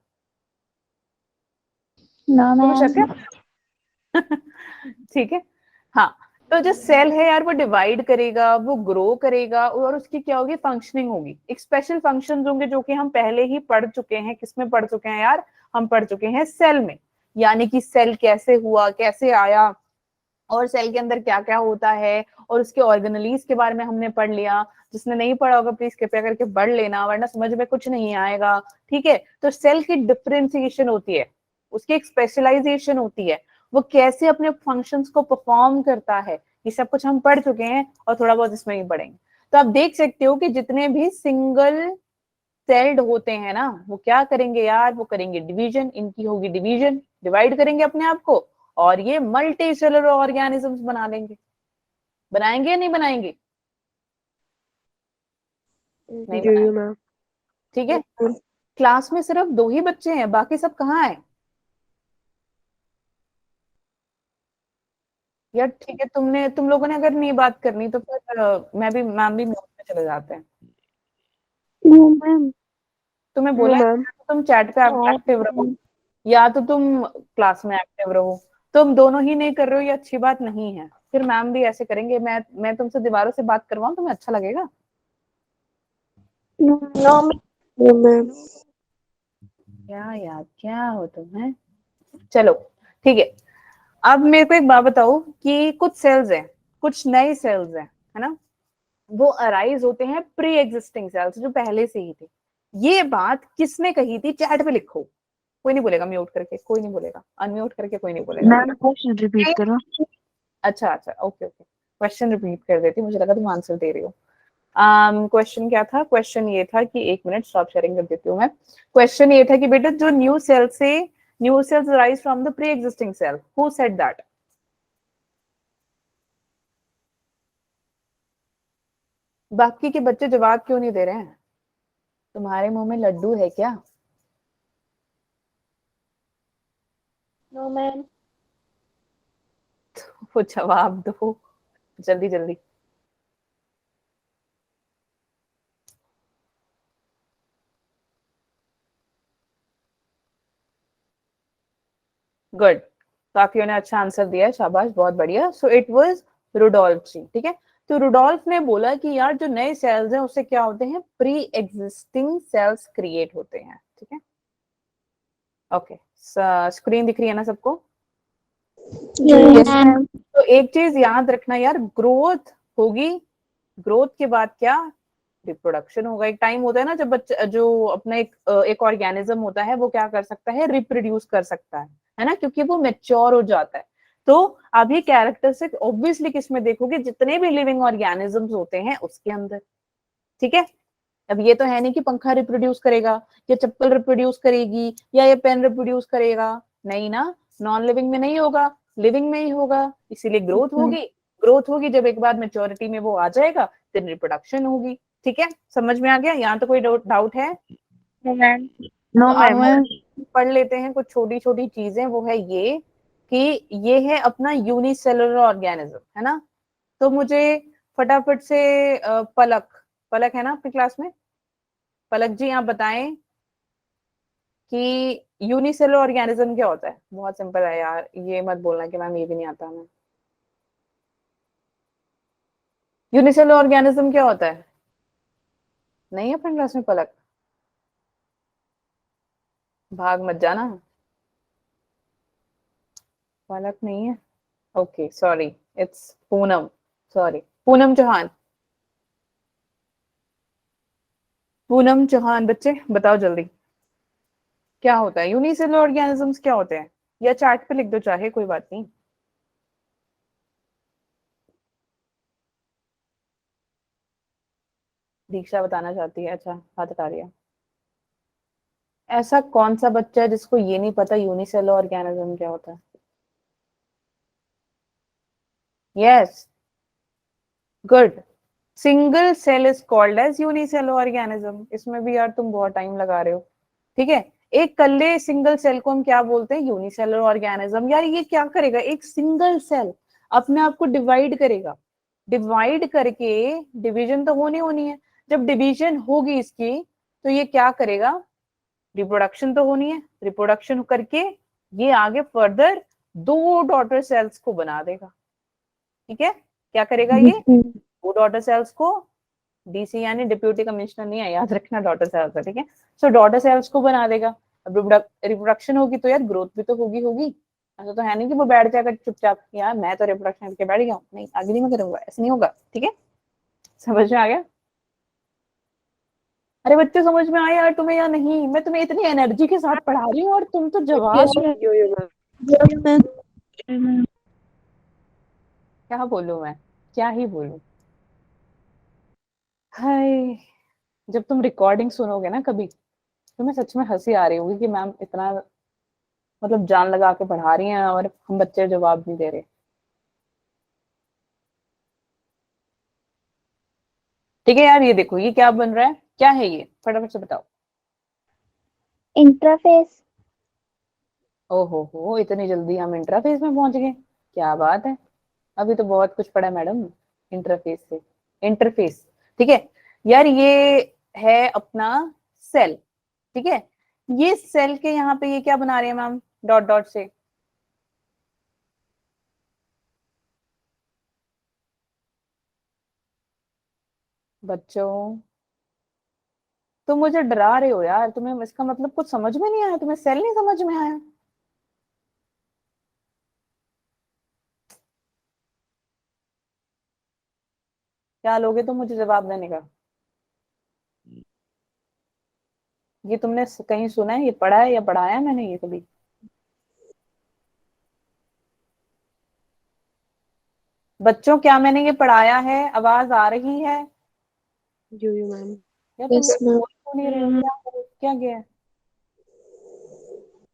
Speaker 2: नो
Speaker 1: तुम्हें
Speaker 2: मैम।
Speaker 1: शक है? ठीक है, हाँ, तो जो सेल है यार वो डिवाइड करेगा, वो ग्रो करेगा, और उसकी क्या होगी, फंक्शनिंग होगी। एक स्पेशल फंक्शंस होंगे जो कि हम पहले ही पढ़ चुके हैं, किसमें पढ़ चुके हैं यार, हम पढ़ चुके हैं सेल में। यानी कि सेल कैसे हुआ, कैसे आया, और सेल के अंदर क्या क्या होता है और उसके ऑर्गेनेलीज के बारे में हमने पढ़ लिया। जिसने नहीं पढ़ा होगा प्लीज कृपया करके पढ़ लेना, वरना समझ में कुछ नहीं आएगा। ठीक है, तो सेल की डिफरेंशिएशन होती है, उसकी एक स्पेशलाइजेशन होती है, वो कैसे अपने फंक्शंस को परफॉर्म करता है, ये सब कुछ हम पढ़ चुके हैं और थोड़ा बहुत इसमें ही पढ़ेंगे। तो आप देख सकते हो कि जितने भी सिंगल सेल्ड होते हैं ना, वो क्या करेंगे यार, वो करेंगे डिवीजन, इनकी होगी डिवीजन, डिवाइड करेंगे अपने आप को, और ये मल्टी सेलुलर ऑर्गेनिजम्स बना लेंगे। बनाएंगे या नहीं बनाएंगे? नहीं
Speaker 3: जी
Speaker 1: बनाएंगे।
Speaker 3: मैम।
Speaker 1: ठीक है, क्लास में सिर्फ 2 ही बच्चे हैं, बाकी सब कहाँ है यार? ठीक है, तुम लोगों ने अगर नहीं बात करनी तो फिर मैम भी म्यूट में चले जाते हैं।
Speaker 3: No ma'am.
Speaker 1: तुम्हें
Speaker 3: नो
Speaker 1: बोला है
Speaker 3: मैम।
Speaker 1: तो तुम चैट पे एक्टिव रहो, या तो तुम क्लास में एक्टिव रहो। तुम दोनों ही नहीं कर रहे हो, ये अच्छी बात नहीं है, फिर मैम भी ऐसे करेंगे। मैं तुमसे दीवारों से बात करवाऊं, तुम्हें अच्छा लगेगा?
Speaker 3: No ma'am.
Speaker 1: क्या यार, क्या हो तुम है? चलो ठीक है, अब मेरे को एक बात बताओ कि कुछ सेल्स हैं, कुछ नए सेल्स हैं, है ना, वो अराइज होते हैं प्री एग्जिस्टिंग सेल्स, जो पहले से ही थे। ये बात किसने कही थी? चैट पे लिखो, कोई नहीं बोलेगा म्यूट करके, कोई नहीं बोलेगा, अनम्यूट करके कोई नहीं बोलेगा।
Speaker 2: मैम क्वेश्चन रिपीट करो।
Speaker 1: अच्छा अच्छा, ओके ओके, क्वेश्चन रिपीट कर देती, मुझे लगा तुम आंसर दे रही हो। क्वेश्चन क्या था? क्वेश्चन ये था कि, एक मिनट स्टॉप शेयरिंग कर देती हूँ मैं। क्वेश्चन ये था कि बेटा, जो new cells rise from the pre existing cell, who said that? बाकी के बच्चे जवाब क्यों नहीं दे रहे हैं? तुम्हारे मुंह में लड्डू है क्या?
Speaker 3: No ma'am.
Speaker 1: वो जवाब दो जल्दी जल्दी। गुड, काफियों ने अच्छा आंसर दिया है, शाबाश, बहुत बढ़िया। सो इट वाज रुडोल्फ जी। ठीक है, तो रुडोल्फ ने बोला कि यार जो नए सेल्स हैं उससे क्या होते हैं, प्री एग्जिस्टिंग सेल्स क्रिएट होते हैं। ठीक है, ओके, स्क्रीन दिख रही है ना सबको?
Speaker 3: मैम।
Speaker 1: तो एक चीज याद रखना यार, ग्रोथ होगी, ग्रोथ के बाद क्या? रिप्रोडक्शन होगा। एक टाइम होता है ना जब बच्चा, जो अपना एक ऑर्गेनिज्म होता है, वो क्या कर सकता है, रिप्रोड्यूस कर सकता है ना, क्योंकि वो मेच्योर हो जाता है। तो अब ये कैरेक्टरिस्टिक ऑब्वियसली किसमें देखोगे, जितने भी लिविंग ऑर्गेनिजम्स होते हैं उसके अंदर। ठीक है, अब ये तो है नहीं कि पंखा रिप्रोड्यूस करेगा, या चप्पल रिप्रोड्यूस करेगी, या ये पेन रिप्रोड्यूस करेगा, नहीं ना, नॉन लिविंग में नहीं होगा, लिविंग में ही होगा। इसीलिए ग्रोथ होगी, ग्रोथ होगी जब एक बार मेच्योरिटी में वो आ जाएगा, फिर रिप्रोडक्शन होगी। ठीक है, समझ में आ गया? यहाँ तो कोई डाउट है?
Speaker 3: No ma'am.
Speaker 1: तो
Speaker 2: नो
Speaker 1: आप
Speaker 2: मैम।
Speaker 1: पढ़ लेते हैं कुछ छोटी छोटी चीजें, वो है ये कि ये है अपना यूनिसेलुलर ऑर्गेनिज्म, है ना। तो मुझे फटाफट से पलक, पलक है ना आपकी क्लास में? पलक जी आप बताएं कि यूनिसेलुलर ऑर्गेनिज्म क्या होता है? बहुत सिंपल है यार, ये मत बोलना कि मैम ये भी नहीं आता हमें। यूनिसेलुलर ऑर्गेनिज्म क्या होता है? नहीं है अपने क्लास में पलक? भाग मत जाना, पलक नहीं है। Okay sorry, it's Poonam, sorry Poonam Chauhan. Poonam Chauhan, बच्चे बताओ जल्दी, क्या होता है यूनिसेलुलर ऑर्गेनिजम्स, क्या होते हैं? या चार्ट पे लिख दो चाहे, कोई बात नहीं। दीक्षा बताना चाहती है, अच्छा हाथ हटा दिया। ऐसा कौन सा बच्चा है जिसको ये नहीं पता यूनिसेलुलर ऑर्गेनिज्म क्या होता है? Yes, good, single cell is called as unicellular organism. इसमें भी यार तुम बहुत टाइम लगा रहे हो। ठीक है, एक कल्ले सिंगल सेल को हम क्या बोलते हैं? Unicellular organism. यार ये क्या करेगा, एक सिंगल सेल अपने आप को डिवाइड करेगा, डिवाइड करके डिवीजन तो होनी होनी है। जब डिवीजन होगी इसकी, तो ये क्या करेगा, रिप्रोडक्शन तो होनी है, रिप्रोडक्शन करके ये आगे फर्दर 2 डॉटर सेल्स को बना देगा। ठीक है, क्या करेगा ये? 2 डॉटर सेल्स को, डीसी यानी डिप्यूटी कमिश्नर नहीं है, याद रखना, डॉटर सेल्स है। ठीक है, सो डॉटर सेल्स को बना देगा। अब रिप्रोडक्शन होगी तो यार ग्रोथ भी तो होगी होगी। ऐसा तो है नहीं कि वो बैठ जाएगा चुपचाप, यार मैं तो रिप्रोडक्शन करके बैठ गया हूँ, नहीं आगे नहीं मैं करूंगा, ऐसा नहीं होगा, ठीक है, समझ में आ गया? अरे बच्चे समझ में आया यार तुम्हें या नहीं? मैं तुम्हें इतनी एनर्जी के साथ पढ़ा रही हूँ और तुम तो जवाब, क्या बोलूं मैं, क्या ही बोलूं। हाय, जब तुम रिकॉर्डिंग सुनोगे ना कभी, तुम्हें सच में हंसी आ रही होगी कि मैम इतना मतलब जान लगा के पढ़ा रही हैं और हम बच्चे जवाब नहीं दे रहे। ठीक है यार, ये देखो ये क्या बन रहा है, क्या है ये, फटाफट से बताओ।
Speaker 2: इंटरफेस।
Speaker 1: ओहो इतनी जल्दी हम इंटरफेस में पहुंच गए, क्या बात है, अभी तो बहुत कुछ पढ़ा मैडम इंटरफेस से। इंटरफेस, ठीक है यार, ये है अपना सेल, ठीक है, ये सेल के यहाँ पे ये क्या बना रहे हैं मैम, डॉट डॉट से, बच्चों तुम मुझे डरा रहे हो यार, तुम्हें इसका मतलब कुछ समझ में नहीं आया, तुम्हें सेल नहीं समझ में आया? क्या लोगे तुम मुझे जवाब देने का? ये तुमने कहीं सुना है, ये पढ़ा है या पढ़ाया है मैंने ये कभी? बच्चों क्या मैंने ये पढ़ाया है? आवाज आ रही है?
Speaker 3: जो मैम।
Speaker 1: या तुम
Speaker 3: यस मैम।
Speaker 1: बोल क्यों नहीं रहे हो, क्या गया है?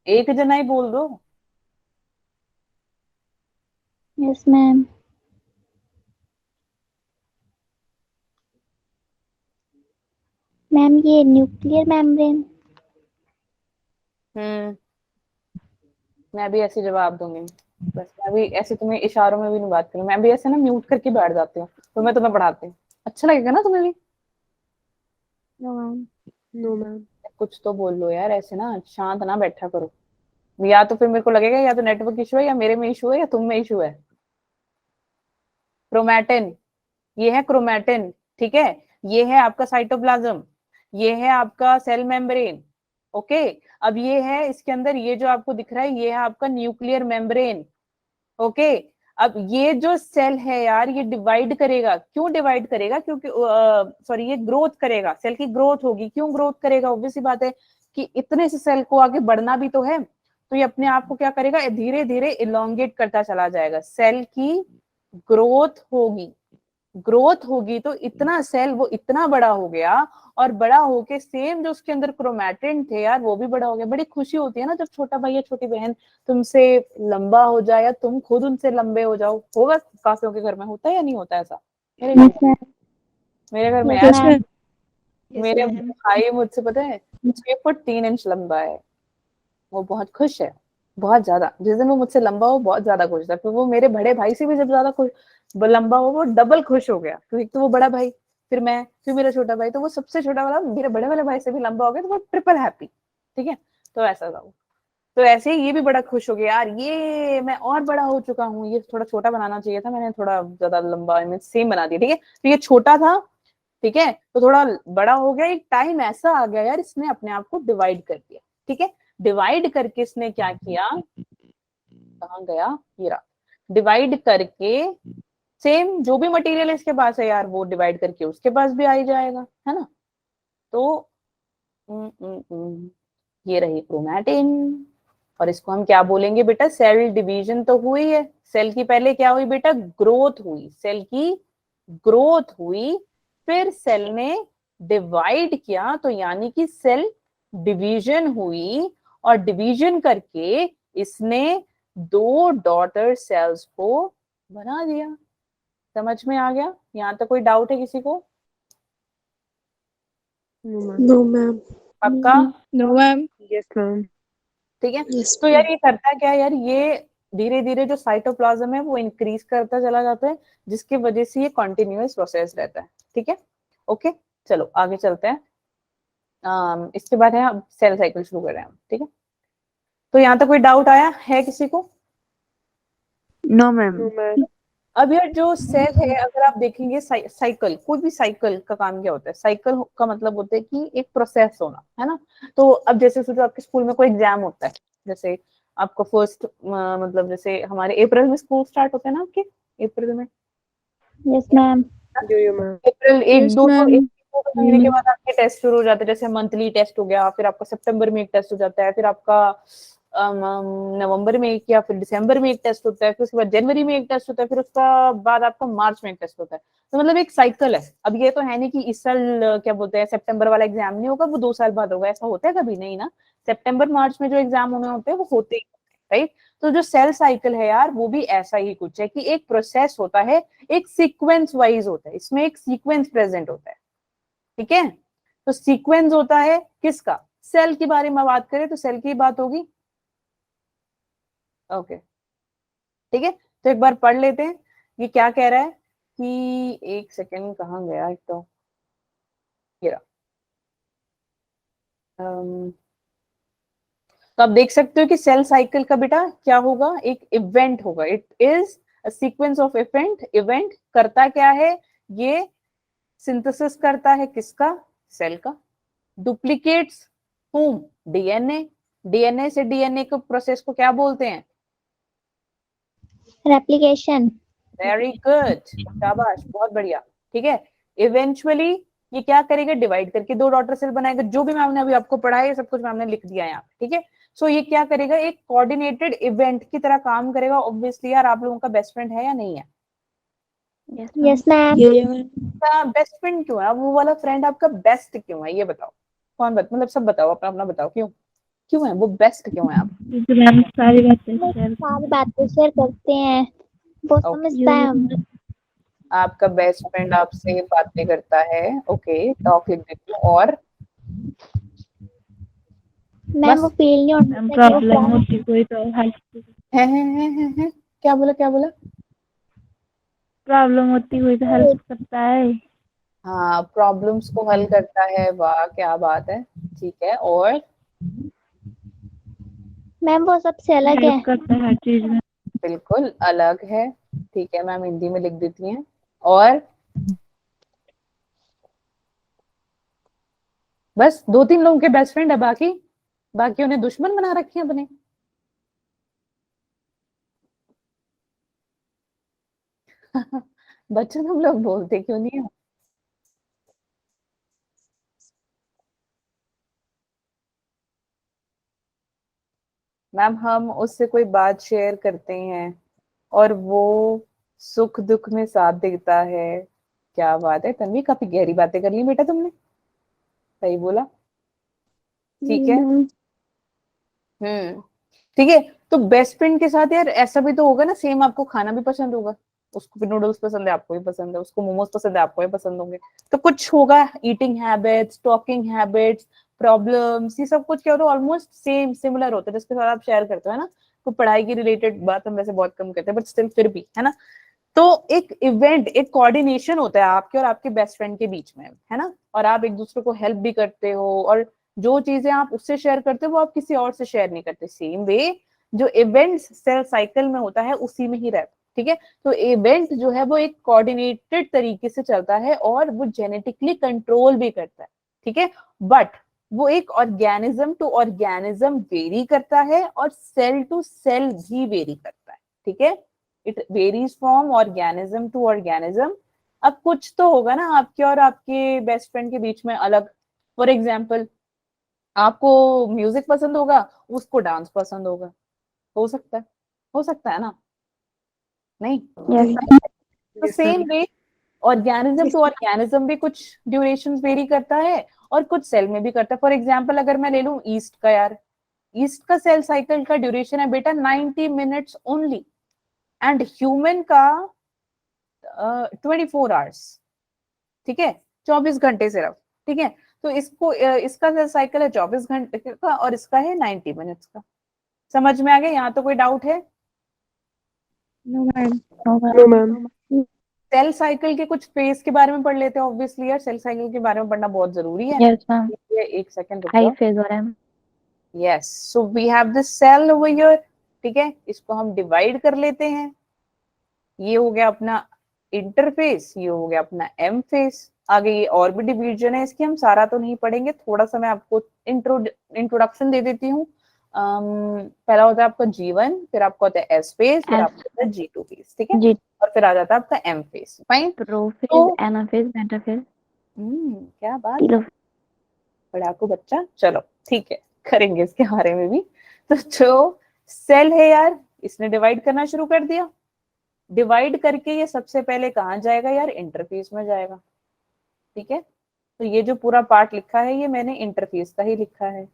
Speaker 1: एक जना ही बोल दो।
Speaker 2: Yes ma'am. मैम ये न्यूक्लियर मेम्ब्रेन।
Speaker 1: हम्म, मैं भी ऐसे जवाब दूंगी, बस मैं भी ऐसे तुम्हें इशारों में भी नहीं बात करूँ, मैं भी ऐसे ना म्यूट करके बैठ जाती हूँ, तो मैं तुम्हें पढ़ाती हूँ, अच्छा लगेगा ना तुम्हें भी?
Speaker 3: No ma'am. No ma'am.
Speaker 1: कुछ तो बोल लो यार, ऐसे ना शांत ना बैठा करो, या तो फिर मेरे को लगेगा या तो नेटवर्क इशू है या मेरे में इशू है या तुम में इशू है। क्रोमैटिन, ये है क्रोमैटिन, ठीक है, ये है आपका साइटोप्लाज्म, ये है आपका सेल मेम्ब्रेन, ओके। अब ये है इसके अंदर ये जो आपको दिख रहा है, ये है आपका न्यूक्लियर मेम्ब्रेन, ओके। अब ये जो सेल है यार, ये डिवाइड करेगा, क्यों डिवाइड करेगा, क्योंकि सॉरी ये ग्रोथ करेगा, सेल की ग्रोथ होगी, क्यों ग्रोथ करेगा, ऑब्वियस सी बात है कि इतने से सेल को आगे बढ़ना भी तो है, तो ये अपने आप को क्या करेगा, धीरे धीरे इलोंगेट करता चला जाएगा, सेल की ग्रोथ होगी, ग्रोथ होगी तो इतना सेल वो इतना बड़ा हो गया, और बड़ा होके सेम जो उसके अंदर क्रोमैटिन थे यार वो भी बड़ा हो गया। बड़ी खुशी होती है ना जब छोटा भाई या छोटी बहन तुमसे लंबा हो जाए या तुम खुद उनसे लंबे हो जाओ, होगा काफियों के घर में, होता है या नहीं होता ऐसा? मेरे घर
Speaker 2: यस
Speaker 1: में,
Speaker 2: मैम।
Speaker 1: मेरे घर में
Speaker 2: यस
Speaker 1: यार,
Speaker 2: मैम।
Speaker 1: मेरे भाई मुझसे पता है 6 फुट 3 इंच लंबा है, वो बहुत खुश है, बहुत ज्यादा, जिस दिन वो मुझसे लंबा हो बहुत ज्यादा खुश था, फिर वो मेरे बड़े भाई से भी जब ज्यादा खुश, लंबा हो वो डबल खुश हो गया, क्योंकि तो वो बड़ा भाई, फिर मैं, फिर मेरा छोटा भाई, तो वो सबसे छोटा वाला मेरे बड़े वाले भाई से भी लंबा हो गया, तो वो ट्रिपल हैप्पी, ठीक है, तो ऐसा था वो। तो ऐसे ही ये भी बड़ा खुश हो गया, यार ये मैं और बड़ा हो चुका हूँ, ये थोड़ा छोटा बनाना चाहिए था, मैंने थोड़ा ज्यादा लंबा में सेम बना दिया, ठीक है, तो ये छोटा था, ठीक है, तो थोड़ा बड़ा हो गया, एक टाइम ऐसा आ गया यार इसने अपने आप को डिवाइड कर दिया, ठीक है, डिवाइड करके इसने क्या किया, कहाँ गया ये रहा, डिवाइड करके सेम जो भी मटेरियल इसके पास है यार वो डिवाइड करके उसके पास भी आ ही जाएगा, है ना? तो ये रही क्रोमैटिन, और इसको हम क्या बोलेंगे बेटा, सेल डिवीजन तो हुई है, सेल की पहले क्या हुई बेटा, ग्रोथ हुई, सेल की ग्रोथ हुई, फिर सेल ने डिवाइड किया, तो यानी कि सेल डिवीजन हुई, और डिवीजन करके इसने दो डॉटर सेल्स को बना दिया। समझ में आ गया? यहाँ तक कोई डाउट है किसी को?
Speaker 3: No ma'am.
Speaker 1: पक्का?
Speaker 3: No ma'am. Yes ma'am.
Speaker 1: ठीक है,
Speaker 3: यस
Speaker 1: तो
Speaker 3: मैम।
Speaker 1: यार ये करता क्या है यार, ये धीरे धीरे जो साइटोप्लाज्म है वो इंक्रीज करता चला जाता है, जिसकी वजह से ये कॉन्टिन्यूअस प्रोसेस रहता है, ठीक है, ओके। चलो आगे चलते हैं, इसके बाद है अब सेल साइकिल शुरू कर रहे हैं हम, ठीक है, तो यहाँ तक कोई डाउट आया है किसी को?
Speaker 3: No ma'am. No ma'am.
Speaker 1: अब यार जो सेल है, अगर आप देखेंगे साइकिल, कोई भी साइकिल का काम क्या होता है, साइकिल का मतलब होता है कि एक प्रोसेस होना, है ना? तो अब जैसे सोचो आपके स्कूल में कोई एग्जाम होता है, जैसे आपका फर्स्ट मतलब जैसे हमारे अप्रैल में स्कूल स्टार्ट होते हैं ना आपके, अप्रैल में
Speaker 2: Yes, ma'am.
Speaker 1: अप्रैल एक
Speaker 3: Yes,
Speaker 1: दो
Speaker 3: ma'am.
Speaker 1: एक दो महीने के बाद आपके टेस्ट शुरू हो जाते हैं, जैसे मंथली टेस्ट हो गया, फिर आपका सितंबर में एक टेस्ट हो जाता है, फिर आपका नवंबर में एक या फिर दिसंबर में एक टेस्ट होता है, फिर उसके बाद जनवरी में एक टेस्ट होता है, फिर उसका बाद आपका मार्च में एक टेस्ट होता है। तो मतलब एक साइकिल है। अब ये तो है नहीं कि इस साल क्या बोलते हैं सितंबर वाला एग्जाम नहीं होगा, वो 2 साल बाद होगा, ऐसा होता है कभी नहीं ना। सितंबर मार्च में जो एग्जाम होने होते हैं वो होते ही, राइट। तो जो सेल साइकिल है यार वो भी ऐसा ही कुछ है कि एक प्रोसेस होता है, एक सीक्वेंस वाइज होता है, इसमें एक सीक्वेंस प्रेजेंट होता है, ठीक है। तो सीक्वेंस होता है किसका, सेल के बारे में बात करें तो सेल की बात होगी, ओके ठीक है। तो एक बार पढ़ लेते हैं ये क्या कह रहा है कि, एक सेकेंड कहाँ गया, एक तो ये रहा। तो आप देख सकते हो कि सेल साइकिल का बेटा क्या होगा, एक इवेंट होगा, it is a sequence of event. Event करता क्या है, ये सिंथेसिस करता है किसका, सेल का। Duplicates home, DNA. डीएनए से डीएनए को प्रोसेस को क्या बोलते हैं,
Speaker 2: Replication.
Speaker 1: वेरी गुड, शाबाश, बहुत बढ़िया, ठीक है। इवेंचुअली ये क्या करेगा, डिवाइड करके 2 डॉटर सेल बनाएगा, जो भी मैम ने अभी आपको पढ़ाया है सब कुछ मैम ने लिख दिया है यहाँ, ठीक है। सो ये क्या करेगा, एक कोऑर्डिनेटेड इवेंट की तरह काम करेगा। ऑब्वियसली यार आप लोगों का बेस्ट फ्रेंड है या नहीं है,
Speaker 2: Yes, ma'am.
Speaker 1: बेस्ट फ्रेंड क्यों है, वो वाला फ्रेंड आपका बेस्ट क्यों है, ये बताओ। कौन मतलब सब बताओ, अपना अपना बताओ, क्यों क्यों है वो बेस्ट, क्यों है आप,
Speaker 3: मैम सारी बातें
Speaker 2: सारी बातें शेयर करते हैं, वो
Speaker 1: Okay.
Speaker 2: समझता है हमें।
Speaker 1: आपका बेस्ट फ्रेंड आपसे बातें करता है, ओके टॉक लिख देती हूँ, और
Speaker 2: मैम वो
Speaker 1: बस
Speaker 2: फील नहीं होता कि वो
Speaker 3: प्रॉब्लम
Speaker 2: friend
Speaker 3: होती कोई तो हेल्प,
Speaker 1: है। क्या बोला क्या बोला,
Speaker 3: प्रॉब्लम होती कोई तो हेल्प करता है।
Speaker 1: हाँ प्रॉब्लम्स को हल करता है, वाह क्या बात है, ठीक है। और
Speaker 2: मैम वो सबसे अलग है।
Speaker 3: हेल्प करता है हर चीज में।
Speaker 1: बिल्कुल अलग है, ठीक है, मैम हिंदी में लिख देती हैं। और बस 2-3 लोगों के बेस्ट फ्रेंड है, बाकी बाकी उन्हें दुश्मन बना रखे हैं अपने। बच्चों तुम लोग बोलते क्यों नहीं हो, मैम हम उससे कोई बात शेयर करते हैं और वो सुख दुख में साथ देता है। क्या बात है तन्वी, काफी गहरी बातें कर ली बेटा तुमने, सही बोला, ठीक है। ठीक है। तो बेस्ट फ्रेंड के साथ यार ऐसा भी तो होगा ना, सेम आपको खाना भी पसंद होगा, उसको भी नूडल्स पसंद है, आपको भी पसंद है, उसको मोमोज पसंद है, आपको भी पसंद होंगे। तो कुछ होगा, eating habits, talking habits, problems, ये सब कुछ क्या होता है, ऑलमोस्ट सेम सिमिलर होता है, जिसके साथ आप शेयर करते हो, है ना। तो पढ़ाई की रिलेटेड बात हम वैसे बहुत कम करते हैं, बट स्टिल फिर भी, है ना। तो एक इवेंट, एक कोऑर्डिनेशन होता है आपके और आपके बेस्ट फ्रेंड के बीच में, है ना। और आप एक दूसरे को हेल्प भी करते हो, और जो चीजें आप उससे शेयर करते हो वो आप किसी और से शेयर नहीं करते। सेम वे जो इवेंट्स सेल साइकिल में होता है उसी में ही रहता, ठीक है। तो इवेंट जो है वो एक कोऑर्डिनेटेड तरीके से चलता है और वो जेनेटिकली कंट्रोल भी करता है, ठीक है। बट वो एक ऑर्गेनिज्म टू ऑर्गेनिज्म वेरी करता है और सेल टू सेल भी वेरी करता है, ठीक है। It varies from organism to organism. अब कुछ तो होगा ना आपके और आपके बेस्ट फ्रेंड के बीच में अलग। फॉर एग्जाम्पल आपको म्यूजिक पसंद होगा, उसको डांस पसंद होगा, हो सकता है ना, नहीं। तो same way organism to organism भी कुछ ड्यूरेशन वेरी करता है और कुछ सेल में भी करता है। फॉर एग्जाम्पल अगर मैं ले लूं ईस्ट का, यार ईस्ट का सेल साइकिल का ड्यूरेशन है बेटा 90 मिनट्स ओनली, एंड ह्यूमन का 24 आवर्स, ठीक है, 24 घंटे सिर्फ, ठीक है। तो इसको इसका साइकिल है 24 घंटे का और इसका है 90 मिनट्स का। समझ में आ गया, यहाँ तो कोई डाउट है।
Speaker 3: No ma'am, no ma'am.
Speaker 1: Cell cycle के कुछ फेज के बारे में पढ़ लेते हैं, ऑब्वियसली यार सेल साइकिल के बारे में पढ़ना बहुत जरूरी है।
Speaker 3: यस मैम,
Speaker 1: एक सेकंड रुक
Speaker 3: हाई
Speaker 1: जाओ।
Speaker 3: फेज हो रहा है।
Speaker 1: Yes, so we have this cell over here, ठीक है, इसको हम डिवाइड कर लेते हैं। ये हो गया अपना इंटरफेस, ये हो गया अपना एम फेस। आगे ये और भी डिवीजन है इसकी, हम सारा तो नहीं पढ़ेंगे, थोड़ा सा मैं आपको इंट्रोडक्शन दे देती हूँ। पहला होता है आपका G1, फिर आपका होता है S फेज, फिर आपका होता है G2 फेज, ठीक है,
Speaker 2: जी
Speaker 1: और फिर आ जाता है आपका M फेज। फाइन,
Speaker 2: प्रोफेज
Speaker 1: तो
Speaker 2: एनाफेज मेटाफेज
Speaker 1: क्या बात,
Speaker 2: टेलोफेज।
Speaker 1: पढ़ाकू बच्चा। चलो ठीक है, करेंगे इसके बारे में भी। तो जो सेल है यार, इसने डिवाइड करना शुरू कर दिया। डिवाइड करके ये सबसे पहले कहाँ जाएगा यार, इंटरफेस में जाएगा, ठीक है। तो ये जो पूरा पार्ट लिखा है ये मैंने इंटरफेस का ही लिखा है,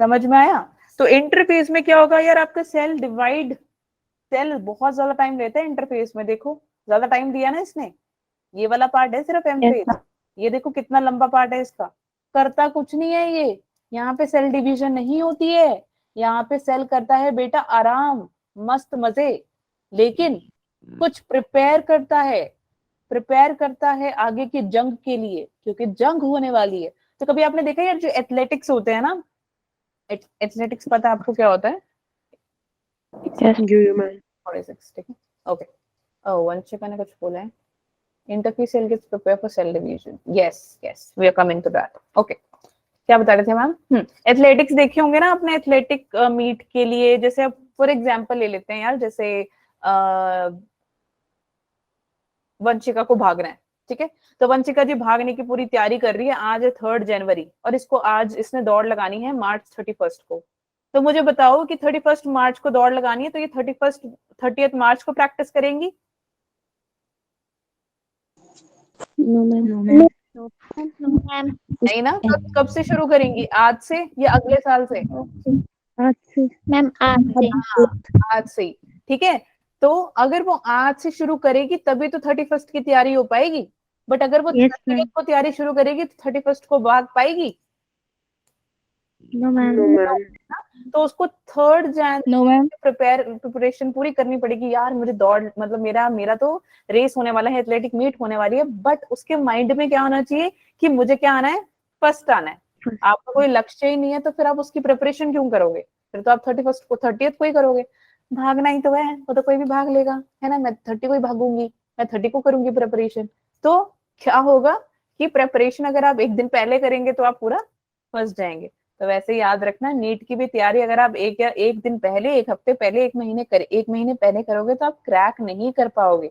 Speaker 1: समझ में आया। तो इंटरफेस में क्या होगा यार, आपका सेल डिवाइड, सेल बहुत ज्यादा टाइम लेता है इंटरफेस में, देखो ज्यादा टाइम दिया ना इसने। ये वाला पार्ट है सिर्फ एम फेज, ये देखो कितना लंबा पार्ट है इसका, करता कुछ नहीं है ये। यहाँ पे सेल डिवीजन नहीं होती है, यहाँ पे सेल करता है बेटा आराम, मस्त मजे, लेकिन कुछ प्रिपेयर करता है, प्रिपेयर करता है आगे की जंग के लिए, क्योंकि जंग होने वाली है। तो कभी आपने देखा यार जो एथलेटिक्स होते हैं ना, एथलेटिक्स पता है आपको क्या होता है? ठीक है, ओके। वंशिका ने कुछ बोला है, interface cell gets prepared for cell division. Yes, we are coming to that. Okay. क्या बता रहे थे मैम? एथलेटिक्स देखे होंगे ना अपने, एथलेटिक मीट के लिए, जैसे फॉर एग्जांपल ले लेते हैं यार, जैसे वंशिका को भागना है, ठीक है। तो वंशिका जी भागने की पूरी तैयारी कर रही है, आज है 3 जनवरी और इसको आज इसने दौड़ लगानी है मार्च 31 को। तो मुझे बताओ कि 31 मार्च को दौड़ लगानी है, तो ये 30 मार्च को प्रैक्टिस करेंगी?
Speaker 2: नो मैम
Speaker 1: नहीं ना, कब से शुरू करेंगी, आज से या अगले साल से?
Speaker 2: मैम आज से।
Speaker 1: आज से ही, ठीक है। तो अगर वो आज से शुरू करेगी तभी तो 31 की तैयारी हो पाएगी, बट अगर वो 30 को तैयारी शुरू करेगी तो 31 को भाग पाएगी?
Speaker 2: नो मैम
Speaker 1: तो उसको 3 जनवरी प्रिपरेशन पूरी करनी पड़ेगी यार। मुझे दौड़, मतलब मेरा तो रेस होने वाला है, एथलेटिक मीट होने वाली है, बट उसके माइंड में क्या होना चाहिए कि मुझे क्या आना है, फर्स्ट आना है। आपका कोई लक्ष्य ही नहीं है तो फिर आप उसकी प्रिपरेशन क्यों करोगे? फिर तो आप 31 को 30th को ही करोगे। भागना ही तो है, वो तो कोई भी भाग लेगा, है ना। मैं 30 को ही भागूंगी, मैं 30 को करूंगी प्रिपरेशन। तो क्या होगा कि प्रिपरेशन अगर आप एक दिन पहले करेंगे तो आप पूरा फंस जाएंगे। तो वैसे याद रखना, नीट की भी तैयारी अगर आप एक दिन पहले, एक हफ्ते पहले, एक महीने पहले करोगे तो आप क्रैक नहीं कर पाओगे,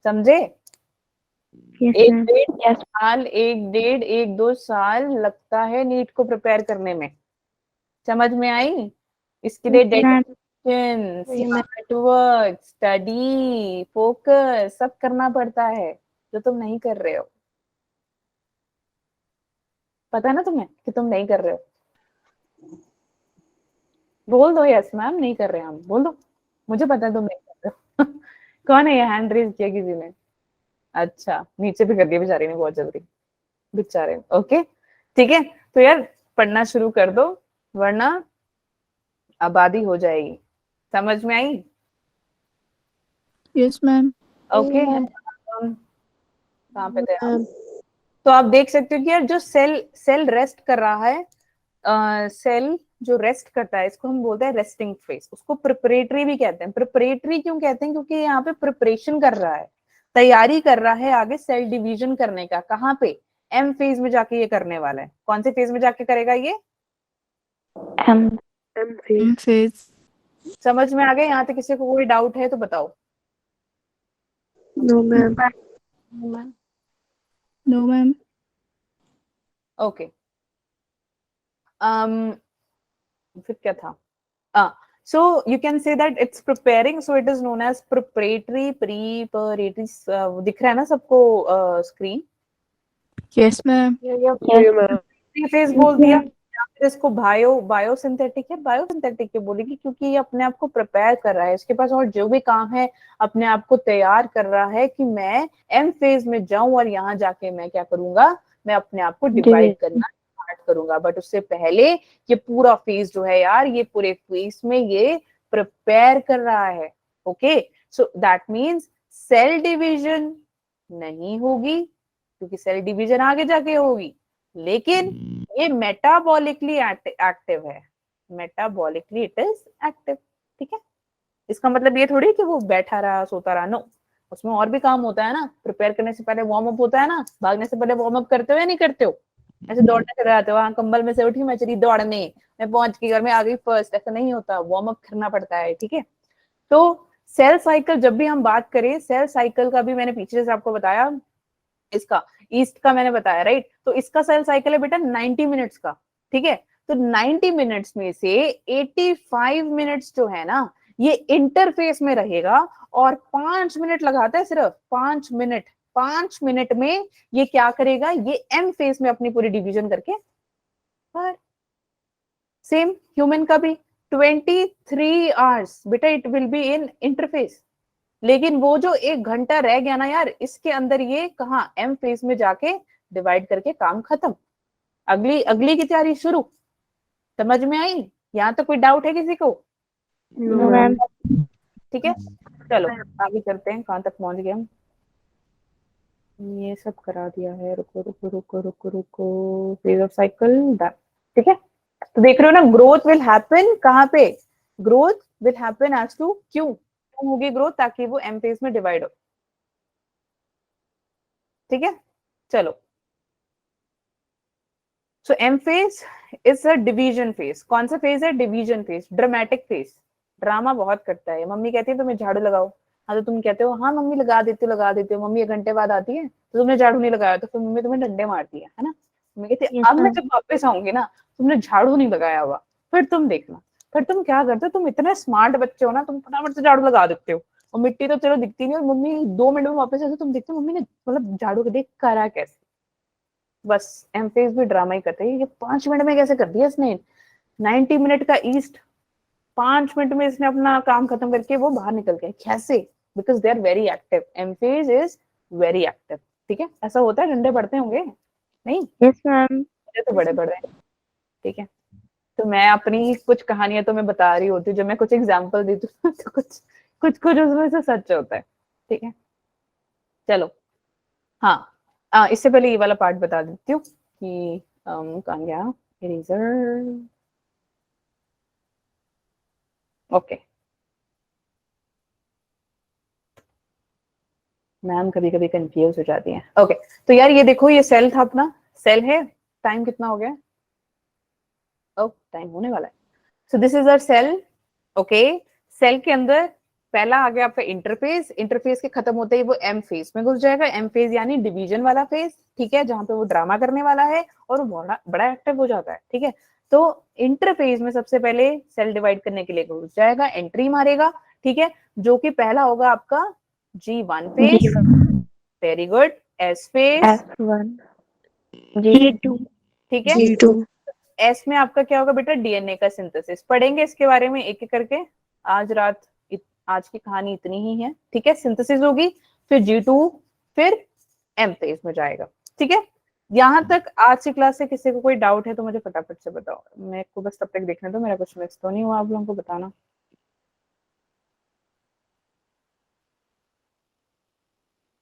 Speaker 1: समझे। एक डेढ़ एक दो साल लगता है नीट को प्रिपेयर करने में, समझ में आई। इसके लिए dedication, smart work, study, focus सब करना पड़ता है, जो तुम नहीं कर रहे हो। पता है ना तुम्हें कि तुम नहीं कर रहे हो? बोल दो यस मैम, नहीं कर रहे हम, बोल दो, मुझे पता है तुम नहीं कर रहे हो। कौन है ये, हैंड रेज किया किसी ने? अच्छा, नीचे भी कर दिया बेचारे ने बहुत जल्दी, बेचारे। ओके ठीक है, तो यार पढ़ना शुरू कर दो वरना आबादी हो जाएगी, समझ में आई?
Speaker 4: Yes ma'am.
Speaker 1: ओके, कहाँ पे थे हम? तो आप देख सकते हो कि यार जो सेल रेस्ट कर रहा है, सेल जो रेस्ट करता है इसको हम बोलते हैं रेस्टिंग फेज। उसको प्रिपरेटरी भी कहते हैं। प्रिपरेटरी क्यों कहते हैं? क्योंकि यहाँ पे प्रिपरेशन कर रहा है, तैयारी कर रहा है आगे सेल डिवीजन करने का। कहाँ पे? एम फेज में जाके ये करने वाला है। कौन से फेज में जाके करेगा ये?
Speaker 2: M
Speaker 4: phase.
Speaker 1: समझ में आ गया? यहाँ पे किसी को कोई डाउट है तो बताओ।
Speaker 3: No ma'am.
Speaker 4: No ma'am.
Speaker 1: Okay, फिर क्या था? so you can say that it's preparing, so it is known as preparatory, preparatory। दिख रहा है ना सबको स्क्रीन?
Speaker 4: Yes ma'am.
Speaker 1: फेज बोल दिया, या फिर इसको बायोसिंथेटिक है, बायोसिंथेटिक क्यों बोलेगी? क्योंकि ये अपने आप को प्रिपेयर कर रहा है, इसके पास और जो भी काम है अपने आप को तैयार कर रहा है कि मैं एम फेज में जाऊं और यहाँ जाके मैं क्या करूंगा, मैं अपने आप को डिवाइड करना स्टार्ट करूंगा। बट उससे पहले ये पूरा फेज जो है यार, ये पूरे फेज में ये प्रिपेयर कर रहा है। Okay, so that means cell division नहीं होगी, क्योंकि सेल डिवीजन आगे जाके होगी, लेकिन ये मेटाबॉलिकली एक्टिव है। मेटाबॉलिकली इट इज एक्टिव, ठीक है। इसका मतलब ये थोड़ी कि वो बैठा रहा सोता रहा, नो, उसमें और भी काम होता है ना। प्रिपेयर करने से पहले वार्म अप होता है ना, भागने से पहले वार्म अप करते हो या नहीं करते हो? ऐसे दौड़ने चले जाते हो, हाँ कंबल में से उठी मैं चली दौड़ने, मैं पहुंच गई और मैं आ गई फर्स्ट, ऐसा नहीं होता, वार्म अप करना पड़ता है, ठीक है। तो सेल साइकिल जब भी हम बात करें, सेल साइकिल का भी मैंने पीछे से आपको बताया, इसका ईस्ट का मैंने बताया, राइट। तो इसका सेल साइकिल है बेटा 90 मिनट्स का, ठीक है। तो 90 मिनट्स में से 85 मिनट्स जो है ना ये इंटरफेस में रहेगा, और 5 मिनट लगाता है, सिर्फ 5 मिनट, 5 मिनट में ये क्या करेगा, ये एम फेस में अपनी पूरी डिवीजन करके, पर सेम ह्यूमन का भी 23 आवर्स बेटा it will be in interface. लेकिन वो जो 1 घंटा रह गया ना यार, इसके अंदर ये कहा एम फेज में जाके डिवाइड करके काम खत्म, अगली अगली की तैयारी शुरू। समझ में आई? यहाँ तो कोई डाउट है किसी को?
Speaker 2: No ma'am.
Speaker 1: ठीक है, चलो आगे चलते हैं, कहाँ तक पहुंच गए हम। ये सब करा दिया है, रुको रुको रुको रुको रुको, फेज ऑफ साइकिल, ठीक है। तो देख रहे हो ना, ग्रोथ विल हैपन कहाँ पे, growth will happen as to क्यों होगी ग्रोथ, ताकि वो एम फेज में डिवाइड हो, ठीक है। चलो, so M phase is a division phase. कौन सा फेज है? Division phase, dramatic phase. Drama बहुत करता है। मम्मी कहती है तुम्हें झाड़ू लगाओ, हाँ तो तुम कहते हो हाँ मम्मी लगा देती हो लगा देती हो, मम्मी 1 घंटे बाद आती है तो तुमने झाड़ू नहीं लगाया, तो फिर मम्मी तुम्हें डंडे मारती है ना। मम्मी कहती है
Speaker 2: Yes,
Speaker 1: अब मैं
Speaker 2: ma'am.
Speaker 1: जब वापस आऊंगी ना तुमने झाड़ू नहीं लगाया हुआ, फिर तुम देखना। फिर तुम क्या करते हो, तुम इतने स्मार्ट बच्चे हो ना, तुम फटाफट से झाड़ू लगा देते हो, और मिट्टी तो चलो दिखती नहीं, और मम्मी 2 मिनट में वापस आते तुम देखते हो मम्मी ने मतलब झाड़ू के देख करा कैसे। बस एम फेज भी ड्रामा ही करते हैं, ये 5 मिनट में कैसे कर दिया इसने, 90 मिनट का ईस्ट 5 मिनट में इसने अपना काम खत्म करके वो बाहर निकल गए, कैसे? Because they are very active, M phase is very active, ठीक है। ऐसा होता है, डंडे पड़ते होंगे नहीं?
Speaker 2: Yes, ma'am.
Speaker 1: मुझे तो बड़े पड़ रहे हैं, ठीक है। तो मैं अपनी कुछ कहानियां तो मैं बता रही होती हूँ, जब मैं कुछ एग्जाम्पल देती हूँ तो कुछ कुछ कुछ उसमें से सच होता है, ठीक है। चलो, हाँ इससे पहले ये वाला पार्ट बता देती हूँ कि कहाँ गया इरेजर, ओके। मैम कभी कभी कंफ्यूज हो जाती है, ओके। तो यार ये देखो, ये सेल था अपना, सेल है, टाइम कितना हो गया, ओह टाइम होने वाला है। So this is our cell, okay. Cell के अंदर पहला आ गया आपका इंटरफेस, इंटरफेस के खत्म होते ही वो एम फेज में घुस जाएगा, एम फेज यानी डिवीजन वाला फेज, ठीक है, जहां पे वो ड्रामा करने वाला है और वो बड़ा बड़ा एक्टिव हो जाता है, ठीक है। तो इंटरफेज में सबसे पहले सेल डिवाइड करने के लिए घुस जाएगा, एंट्री मारेगा, ठीक है, जो कि पहला होगा आपका G1 phase, very good, S phase,
Speaker 2: F1. G2.
Speaker 1: ठीक है।
Speaker 3: G2.
Speaker 1: एस में आपका क्या होगा बेटा, डीएनए का सिंथेसिस, पढ़ेंगे इसके बारे में एक एक करके आज रात, आज की कहानी इतनी ही है, ठीक है। सिंथेसिस होगी, फिर G2, फिर एम फेज में जाएगा, ठीक है। यहाँ तक आज की क्लास से किसी को कोई डाउट है तो मुझे फटाफट से बताओ, मेरे को बस तब तक देखने दो मेरा कुछ मिस तो नहीं हुआ, आप लोगों को बताना।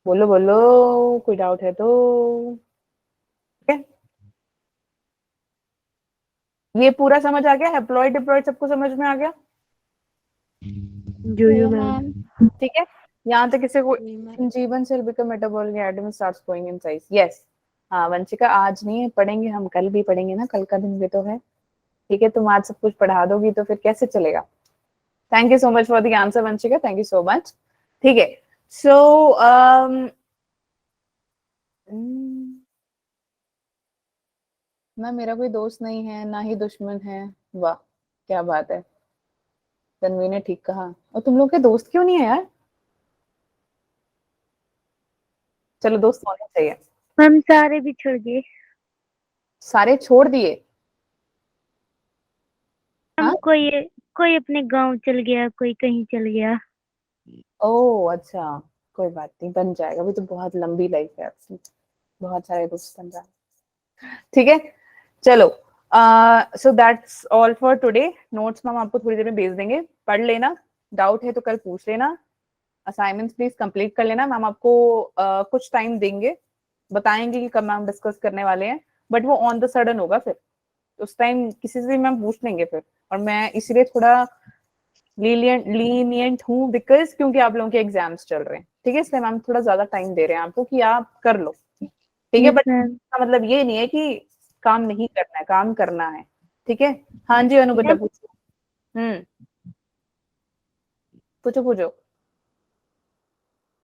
Speaker 1: बोलो बोलो, कोई डाउट है तो, ठीक है। ये पूरा समझ आ गया, हैप्लॉइड डिप्लॉइड सबको समझ में आ गया,
Speaker 2: Yo, ma'am.
Speaker 1: ठीक है। यहाँ तक किसी को जीवन cell become metabolic atom starts going in size, yes. हाँ वंशिका आज नहीं है, पढ़ेंगे हम, कल भी पढ़ेंगे ना, कल का दिन भी तो है, ठीक है। तुम आज सब कुछ पढ़ा दोगी तो फिर कैसे चलेगा। Thank you so much for the answer Vanshika, thank you so much, ठीक है। सो ना मेरा कोई दोस्त नहीं है ना ही दुश्मन है, वाह क्या बात है, तन्वी ने ठीक कहा। और तुम लोग के दोस्त क्यों नहीं है यार? चलो दोस्त होने चाहिए।
Speaker 2: हम सारे बिछड़ गए।
Speaker 1: सारे छोड़ दिए?
Speaker 2: हम
Speaker 1: हाँ,
Speaker 2: कोई अपने गांव चल गया, कोई कहीं चल गया।
Speaker 1: ओह अच्छा, कोई बात नहीं, बन जाएगा, अभी तो बहुत लंबी लाइफ है आपकी, बहुत सारे दोस्त बन जाए, ठीक है। चलो, so that's all for today. Notes हम आपको थोड़ी देर में भेज देंगे, पढ़ लेना, डाउट है तो कल पूछ लेना, असाइनमेंट्स प्लीज कंप्लीट कर लेना। मैम आपको कुछ टाइम देंगे, बताएंगे कि कब मैम डिस्कस करने वाले हैं, बट वो ऑन द सडन होगा, फिर उस टाइम किसी से भी मैम पूछ लेंगे फिर। और मैं इसलिए थोड़ा लीनियंट हूँ बिकॉज क्योंकि आप लोगों के एग्जाम्स चल रहे हैं, ठीक है, इसलिए मैम थोड़ा ज्यादा टाइम दे रहे हैं आपको कि आप कर लो, ठीक है।
Speaker 2: Yes,
Speaker 1: but
Speaker 2: ma'am.
Speaker 1: इसका मतलब ये नहीं है कि काम नहीं करना है, काम करना है। ठीक है, हाँ जी अनु बेटा पूछो। पूछो पूछो।